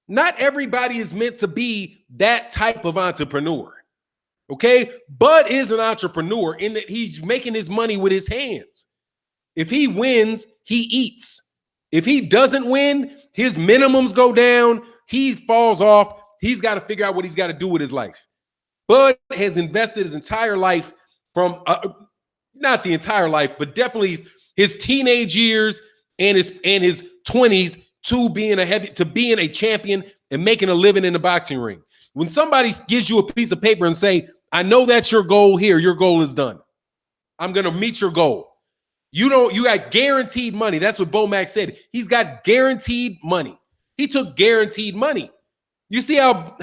Not everybody is meant to be that type of entrepreneur, okay? Bud is an entrepreneur in that he's making his money with his hands. If he wins, he eats. If he doesn't win, his minimums go down, he falls off, he's got to figure out what he's got to do with his life. Bud has invested his entire life from, not the entire life, but definitely his teenage years and his 20s to being a champion and making a living in the boxing ring. When somebody gives you a piece of paper and say, I know that's your goal here, your goal is done. I'm going to meet your goal. You got guaranteed money. That's what Bo Mack said. He's got guaranteed money. He took guaranteed money. You see how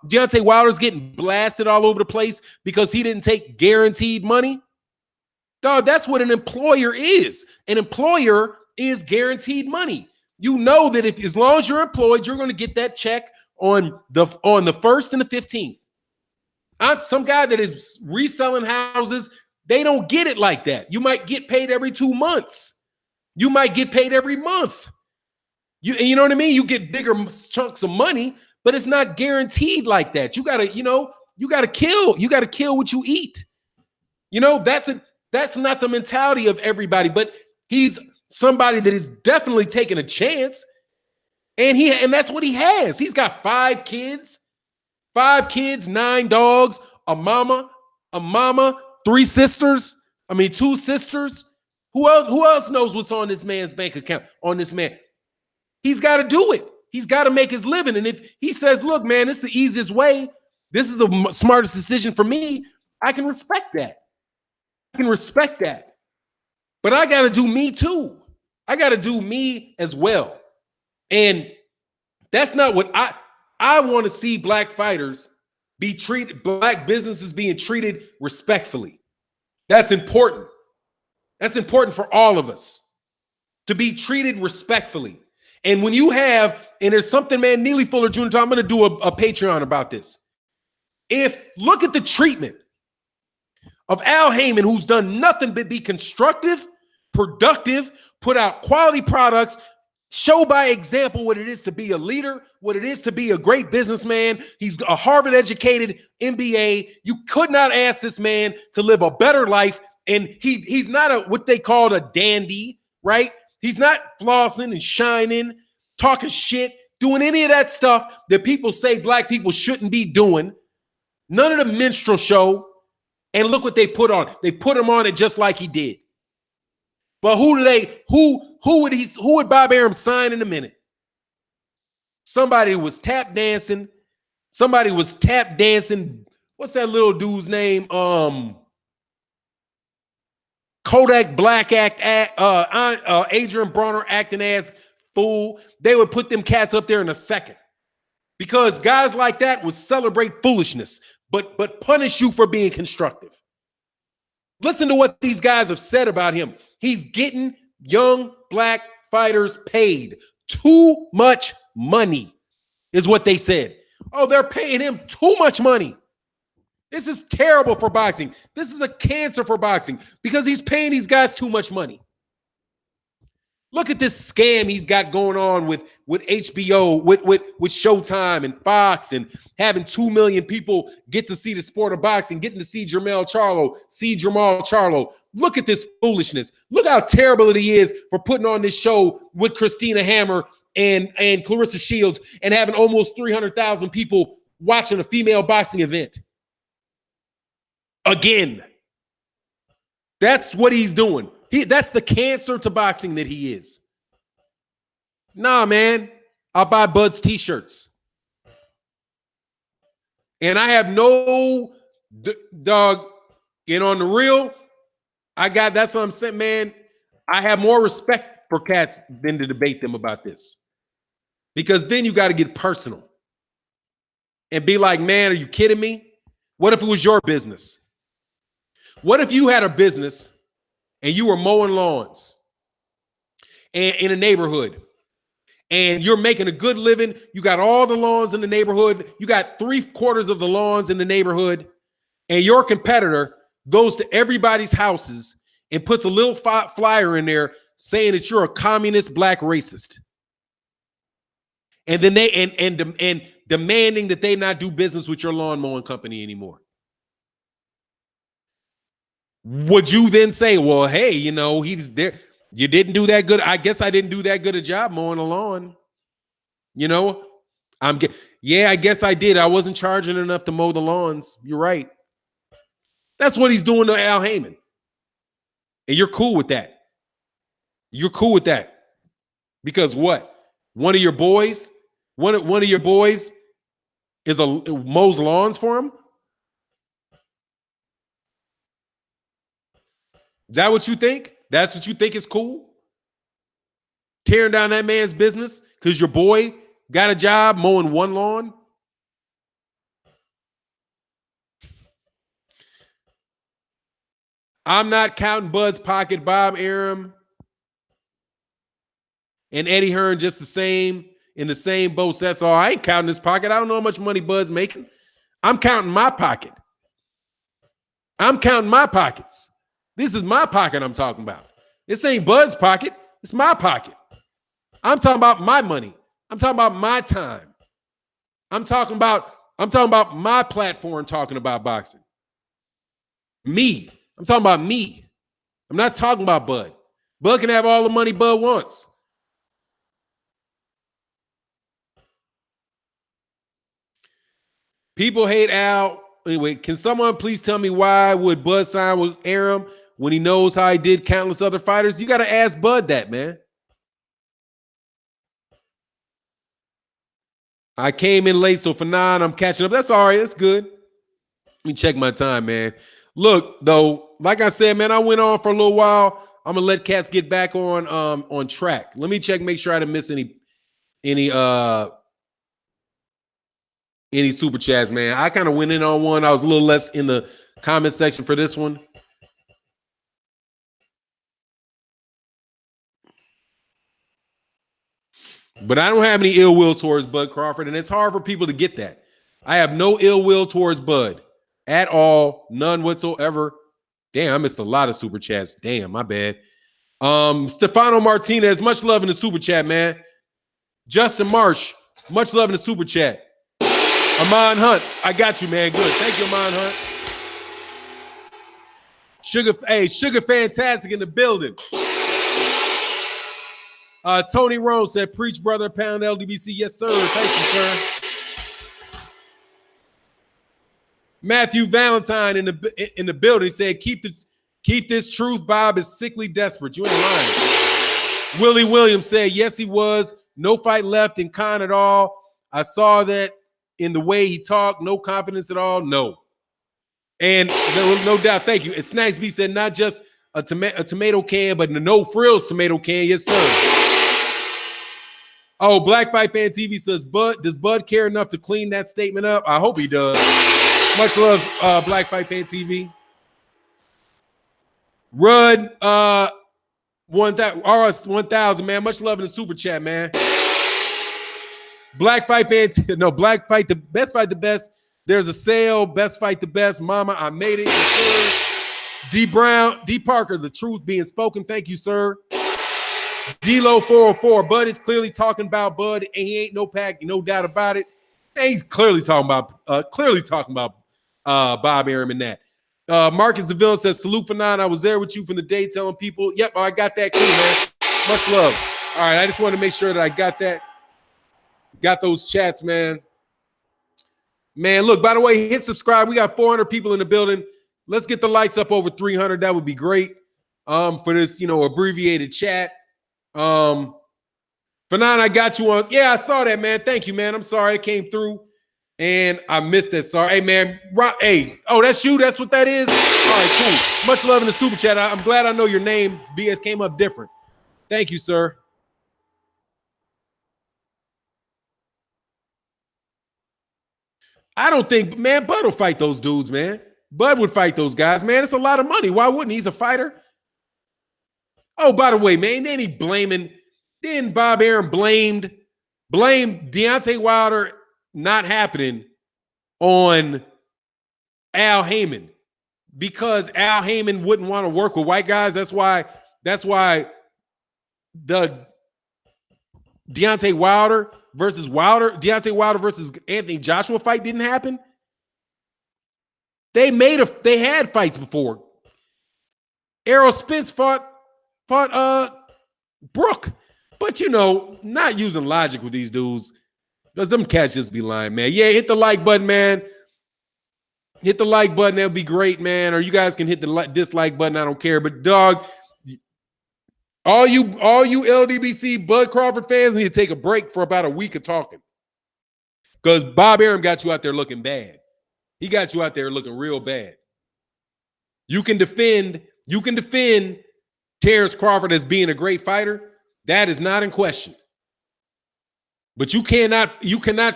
Deontay Wilder's getting blasted all over the place because he didn't take guaranteed money? Dog, that's what an employer is. An employer is guaranteed money. You know that as long as you're employed, you're going to get that check on the 1st and the 15th. Some guy that is reselling houses, they don't get it like that. You might get paid every 2 months. You might get paid every month. You know what I mean? You get bigger chunks of money, but it's not guaranteed like that. You gotta kill what you eat. That's not the mentality of everybody, but he's somebody that is definitely taking a chance. And that's what he has. He's got 5 kids, 9 dogs, a mama, 2 sisters. Who else knows what's on this man's bank account? On this man, he's got to do it. He's got to make his living. And if he says, look, man, it's the easiest way, this is the smartest decision for me, I can respect that. But I got to do me too. I got to do me as well. And that's not what I want to see black fighters be treated, black businesses being treated respectfully. That's important. That's important for all of us to be treated respectfully. And when you have, and there's something, man, Neely Fuller Jr., I'm going to do a Patreon about this. Look at the treatment of Al Heyman, who's done nothing but be constructive, productive, put out quality products, show by example what it is to be a leader, what it is to be a great businessman. He's a Harvard-educated MBA. You could not ask this man to live a better life and he's not what they call a dandy, right? He's not flossing and shining, talking shit, doing any of that stuff that people say black people shouldn't be doing. None of the minstrel show. And look what they put on. They put him on it just like he did. But who would Bob Arum sign in a minute? Somebody was tap dancing. Somebody was tap dancing. What's that little dude's name? Kodak Black Adrian Bronner acting as fool. They would put them cats up there in a second. Because guys like that would celebrate foolishness, but punish you for being constructive. Listen to what these guys have said about him. He's getting young black fighters paid too much money, is what they said. Oh, they're paying him too much money. This is terrible for boxing. This is a cancer for boxing because he's paying these guys too much money. Look at this scam he's got going on with HBO, with Showtime and Fox, and having 2 million people get to see the sport of boxing, getting to see Jamal Charlo. Look at this foolishness. Look how terrible he is for putting on this show with Christina Hammer and Clarissa Shields and having almost 300,000 people watching a female boxing event. Again, that's what he's doing. That's the cancer to boxing that he is. Nah, man, I'll buy Bud's t-shirts. And I have no dog, and on the real, that's what I'm saying, man. I have more respect for cats than to debate them about this. Because then you got to get personal and be like, man, are you kidding me? What if it was your business? What if you had a business and you were mowing lawns and in a neighborhood and you're making a good living? You got all the lawns in the neighborhood. You got 3/4 of the lawns in the neighborhood, and your competitor goes to everybody's houses and puts a little flyer in there saying that you're a communist black racist. And then and demanding that they not do business with your lawn mowing company anymore. Would you then say, well, hey, he's there. You didn't do that good. I guess I didn't do that good a job mowing the lawn. I guess I did. I wasn't charging enough to mow the lawns. You're right. That's what he's doing to Al Heyman. And you're cool with that. You're cool with that. Because what? One of your boys is mows lawns for him? Is that what you think? That's what you think is cool? Tearing down that man's business because your boy got a job mowing one lawn? I'm not counting Bud's pocket. Bob Arum and Eddie Hearn just the same, in the same boat. That's all. I ain't counting his pocket. I don't know how much money Bud's making. I'm counting my pocket. I'm counting my pockets. This is my pocket I'm talking about. This ain't Bud's pocket. It's my pocket. I'm talking about my money. I'm talking about my time. I'm talking about my platform talking about boxing. Me. I'm talking about me. I'm not talking about Bud. Bud can have all the money Bud wants. People hate Al. Anyway, can someone please tell me why would Bud sign with Arum when he knows how he did countless other fighters? You got to ask Bud that, man. I came in late, so for 9, I'm catching up. That's all right. That's good. Let me check my time, man. Look, though, like I said, man, I went on for a little while. I'm gonna let cats get back on track. Let me check, make sure I didn't miss any super chats, man. I kind of went in on one. I was a little less in the comment section for this one. But I don't have any ill will towards Bud Crawford, and it's hard for people to get that. I have no ill will towards Bud at all, none whatsoever. Damn, I missed a lot of super chats. Damn, my bad. Stefano Martinez, much love in the super chat, man. Justin Marsh, much love in the super chat. Amon Hunt, I got you, man. Good. Thank you, Amon Hunt. Sugar Fantastic in the building. Tony Rose said, preach, brother, pound LDBC. Yes, sir. Thank you, sir. Matthew Valentine in the building said, keep this truth. Bob is sickly desperate. You ain't lying. Willie Williams said, yes, he was. No fight left in Khan at all. I saw that in the way he talked. No confidence at all. No. And no doubt. Thank you. And Snacks B said, not just a tomato can, but the no frills tomato can. Yes, sir. Oh, Black Fight Fan TV says, does Bud care enough to clean that statement up? I hope he does. Much love, Black Fight Fan TV. Rudd, 1000, man. Much love in the super chat, man. Black Fight Fan, Black Fight, the best fight, the best. There's a sale, best fight, the best. Mama, I made it. Yes, sir. D Brown, D Parker, the truth being spoken. Thank you, sir. D-Lo 404. Bud is clearly talking about Bud, and he ain't no pack, no doubt about it. And he's clearly talking about Bob Arum and that. Marcus DeVille says, salute for 9. I was there with you from the day telling people, yep, I got that too, man. Much love. All right, I just want to make sure that I got that. Got those chats, man. Man, look, by the way, hit subscribe. We got 400 people in the building. Let's get the likes up over 300. That would be great for this, abbreviated chat. Fanon, I got you on. Yeah, I saw that, man. Thank you, man. I'm sorry it came through and I missed that. Sorry. Hey, man. Hey, oh, that's you. That's what that is. All right, cool. Much love in the super chat. I'm glad I know your name. BS came up different. Thank you, sir. I don't think, man, Bud will fight those dudes, man. Bud would fight those guys, man. It's a lot of money. Why wouldn't he? He's a fighter. Oh, by the way, man, then Bob Arum blamed Deontay Wilder not happening on Al Heyman because Al Heyman wouldn't want to work with white guys. That's why the Deontay Wilder versus Anthony Joshua fight didn't happen. They had fights before. Errol Spence fought Brooke. But, not using logic with these dudes because them cats just be lying, man. Yeah, hit the like button, man. Hit the like button. That'll be great, man. Or you guys can hit the dislike button. I don't care. But, dog, all you LDBC Bud Crawford fans need to take a break for about a week of talking because Bob Arum got you out there looking bad. He got you out there looking real bad. You can defend Terence Crawford as being a great fighter. That is not in question. But you cannot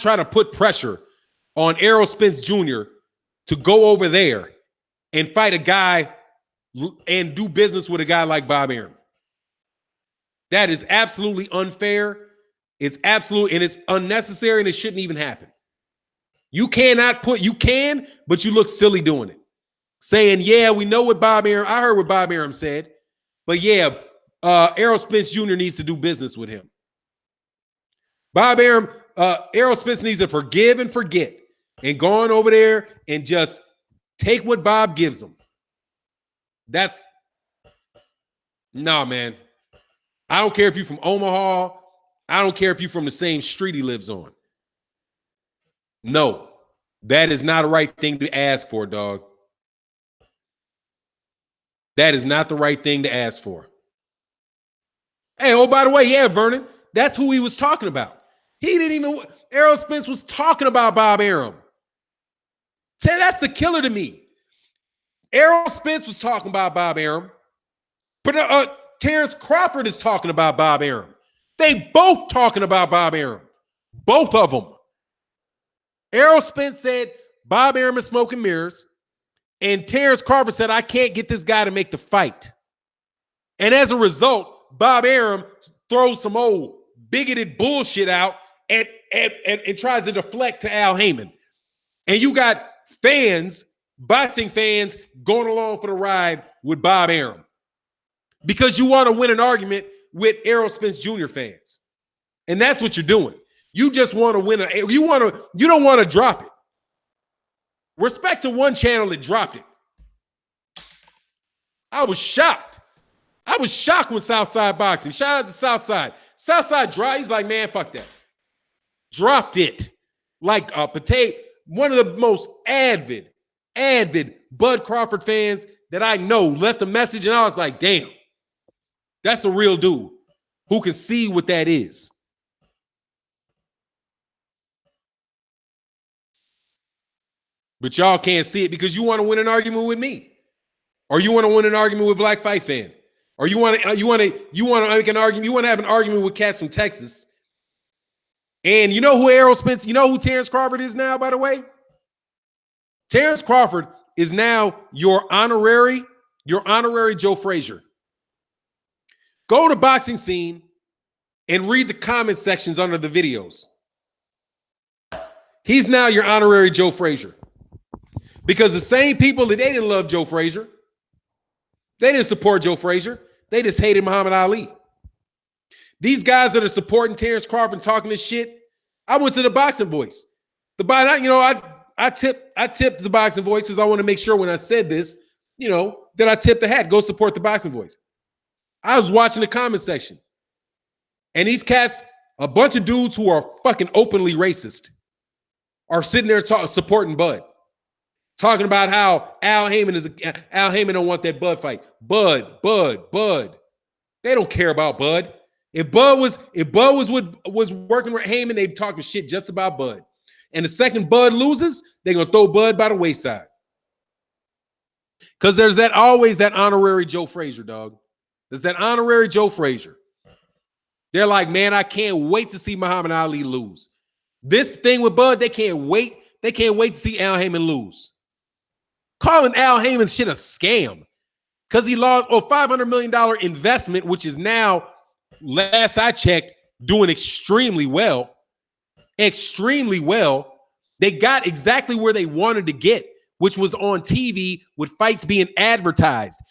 try to put pressure on Errol Spence Jr. to go over there and fight a guy and do business with a guy like Bob Arum. That is absolutely unfair. It's unnecessary, and it shouldn't even happen. You can, but you look silly doing it. Saying, yeah, we know what Bob Arum, I heard what Bob Arum said, but yeah, Errol Spence Jr. needs to do business with him. Bob Arum, Errol Spence needs to forgive and forget and go on over there and just take what Bob gives him. Nah, man. I don't care if you're from Omaha. I don't care if you're from the same street he lives on. No, that is not a right thing to ask for, dog. That is not the right thing to ask for. Hey, oh, by the way, yeah, Vernon, that's who he was talking about. Errol Spence was talking about Bob Arum. That's the killer to me. Errol Spence was talking about Bob Arum, but Terence Crawford is talking about Bob Arum. They both talking about Bob Arum. Both of them. Errol Spence said Bob Arum is smoking mirrors, and Terence Crawford said, I can't get this guy to make the fight. And as a result, Bob Arum throws some old bigoted bullshit out and tries to deflect to Al Heyman. And you got fans, boxing fans, going along for the ride with Bob Arum because you want to win an argument with Errol Spence Jr. fans. And that's what you're doing. You just want to win. You don't want to drop it. Respect to one channel that dropped it. I was shocked. I was shocked with Southside Boxing. Shout out to Southside. Southside dry. He's like, man, fuck that. Dropped it. Like a potato. One of the most avid Bud Crawford fans that I know left a message, and I was like, damn, that's a real dude who can see what that is. But y'all can't see it because you want to win an argument with me. Or you want to win an argument with Black Fight Fan. Or you want to make an argument, you want to have an argument with cats from Texas. And you know who Errol Spence, you know who Terence Crawford is now, by the way? Terence Crawford is now your honorary Joe Frazier. Go to Boxing Scene and read the comment sections under the videos. He's now your honorary Joe Frazier. Because the same people that they didn't love Joe Frazier, they didn't support Joe Frazier, they just hated Muhammad Ali. These guys that are supporting Terence Crawford and talking this shit, I went to the Boxing Voice. I tipped the Boxing Voice because I want to make sure when I said this, that I tipped the hat. Go support the Boxing Voice. I was watching the comment section. And these cats, a bunch of dudes who are fucking openly racist, are sitting there supporting Bud. Talking about how Al Heyman don't want that Bud fight. Bud. They don't care about Bud. If Bud was working with Heyman, they'd talking shit just about Bud. And the second Bud loses, they're gonna throw Bud by the wayside. Because there's always that honorary Joe Frazier, dog. There's that honorary Joe Frazier. They're like, man, I can't wait to see Muhammad Ali lose. This thing with Bud, they can't wait. They can't wait to see Al Heyman lose. Calling Al Heyman's shit a scam because he lost a $500 million investment, which is now, last I checked, doing extremely well. Extremely well. They got exactly where they wanted to get, which was on TV with fights being advertised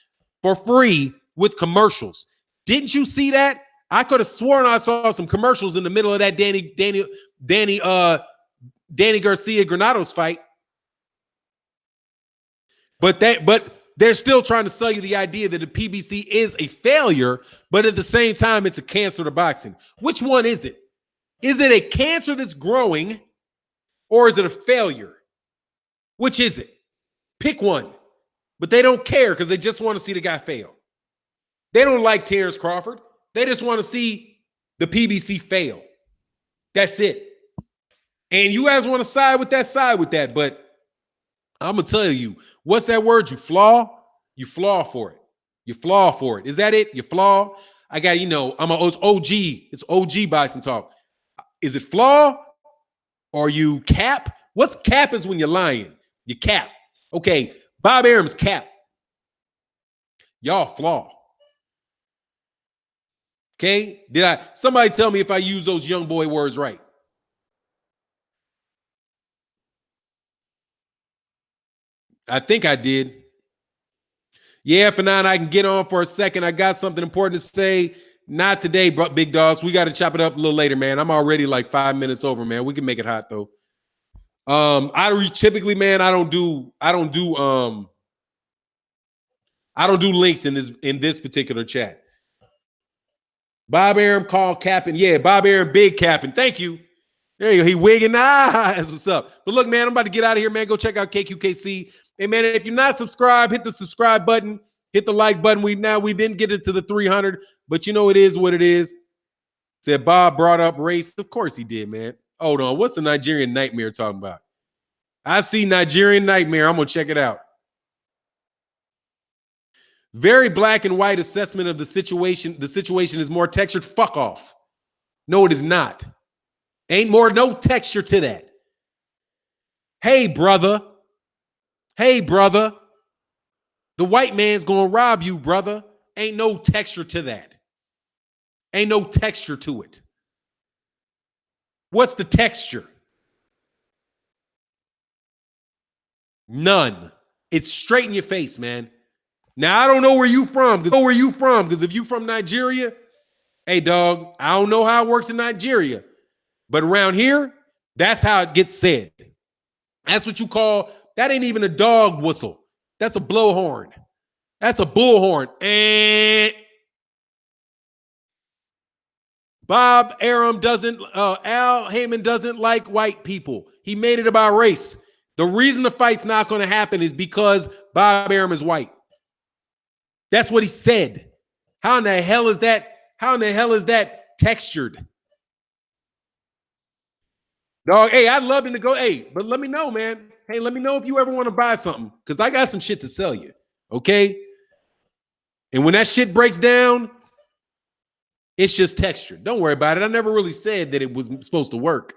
for free with commercials. Didn't you see that? I could have sworn I saw some commercials in the middle of that Danny Garcia Granados fight. But they're still trying to sell you the idea that the PBC is a failure, but at the same time, it's a cancer to boxing. Which one is it? Is it a cancer that's growing, or is it a failure? Which is it? Pick one. But they don't care because they just want to see the guy fail. They don't like Terence Crawford. They just want to see the PBC fail. That's it. And you guys want to side with that. But I'm going to tell you, what's that word? You flaw? You flaw for it. You flaw for it. Is that it? You flaw? I got, it's OG. It's OG boxing talk. Is it flaw or you cap? What's cap is when you're lying. You cap. Okay, Bob Arum's cap. Y'all flaw. Okay? Somebody tell me if I use those young boy words right. I think I did. Yeah, Fannon, I can get on for a second. I got something important to say. Not today, big dogs. We got to chop it up a little later, man. I'm already like 5 minutes over, man. We can make it hot though. Typically, man, I don't do links in this particular chat. Bob Arum called capping. Yeah, Bob Arum big capping. Thank you. There you go. He wigging eyes. What's up? But look, man, I'm about to get out of here, man. Go check out KQKC. Hey, man, if you're not subscribed, hit the subscribe button. Hit the like button. We didn't get it to the 300, but it is what it is. Said Bob brought up race. Of course he did, man. Hold on. What's the Nigerian Nightmare talking about? I see Nigerian Nightmare. I'm going to check it out. Very black and white assessment of the situation. The situation is more textured. Fuck off. No, it is not. No texture to that. Hey, brother. The white man's going to rob you, brother. Ain't no texture to that. Ain't no texture to it. What's the texture? None. It's straight in your face, man. Now, I don't know where you from. Because if you from Nigeria, hey, dog, I don't know how it works in Nigeria. But around here, that's how it gets said. That's what you call, that ain't even a dog whistle. That's a blowhorn. That's a bullhorn. And Bob Arum doesn't, Al Heyman doesn't like white people. He made it about race. The reason the fight's not going to happen is because Bob Arum is white. That's what he said. How in the hell is that? How in the hell is that textured? Dog, hey, I'd love to go. Hey, but let me know, man. Hey, let me know if you ever want to buy something, because I got some shit to sell you. Okay? And when that shit breaks down, it's just textured. Don't worry about it. I never really said that it was supposed to work.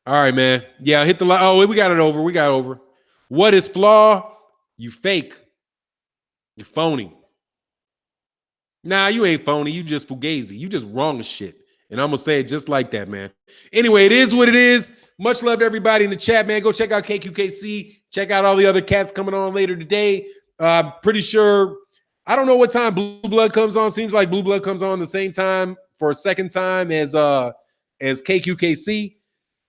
All right, man. Yeah, hit the line. Oh, we got it over. We got it over. What is flaw? You fake. You're phony. Nah, you ain't phony. You just fugazi. You just wrong as shit. And I'm going to say it just like that, man. Anyway, it is what it is. Much love to everybody in the chat, man. Go check out KQKC. Check out all the other cats coming on later today. Pretty sure, I don't know what time Blue Blood comes on. Seems like Blue Blood comes on the same time for a second time as KQKC.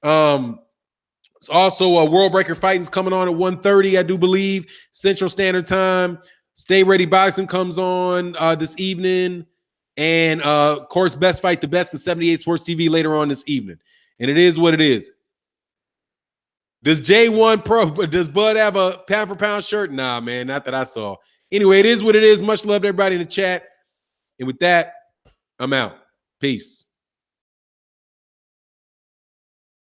It's also World Breaker Fighting's coming on at 1:30, I do believe, Central Standard Time. Stay Ready Boxing comes on this evening. And, of course, Best Fight the Best in 78 Sports TV later on this evening. And it is what it is. Does J1 Pro, does Bud have a pound for pound shirt? Nah, man, not that I saw. Anyway, it is what it is. Much love to everybody in the chat. And with that, I'm out. Peace.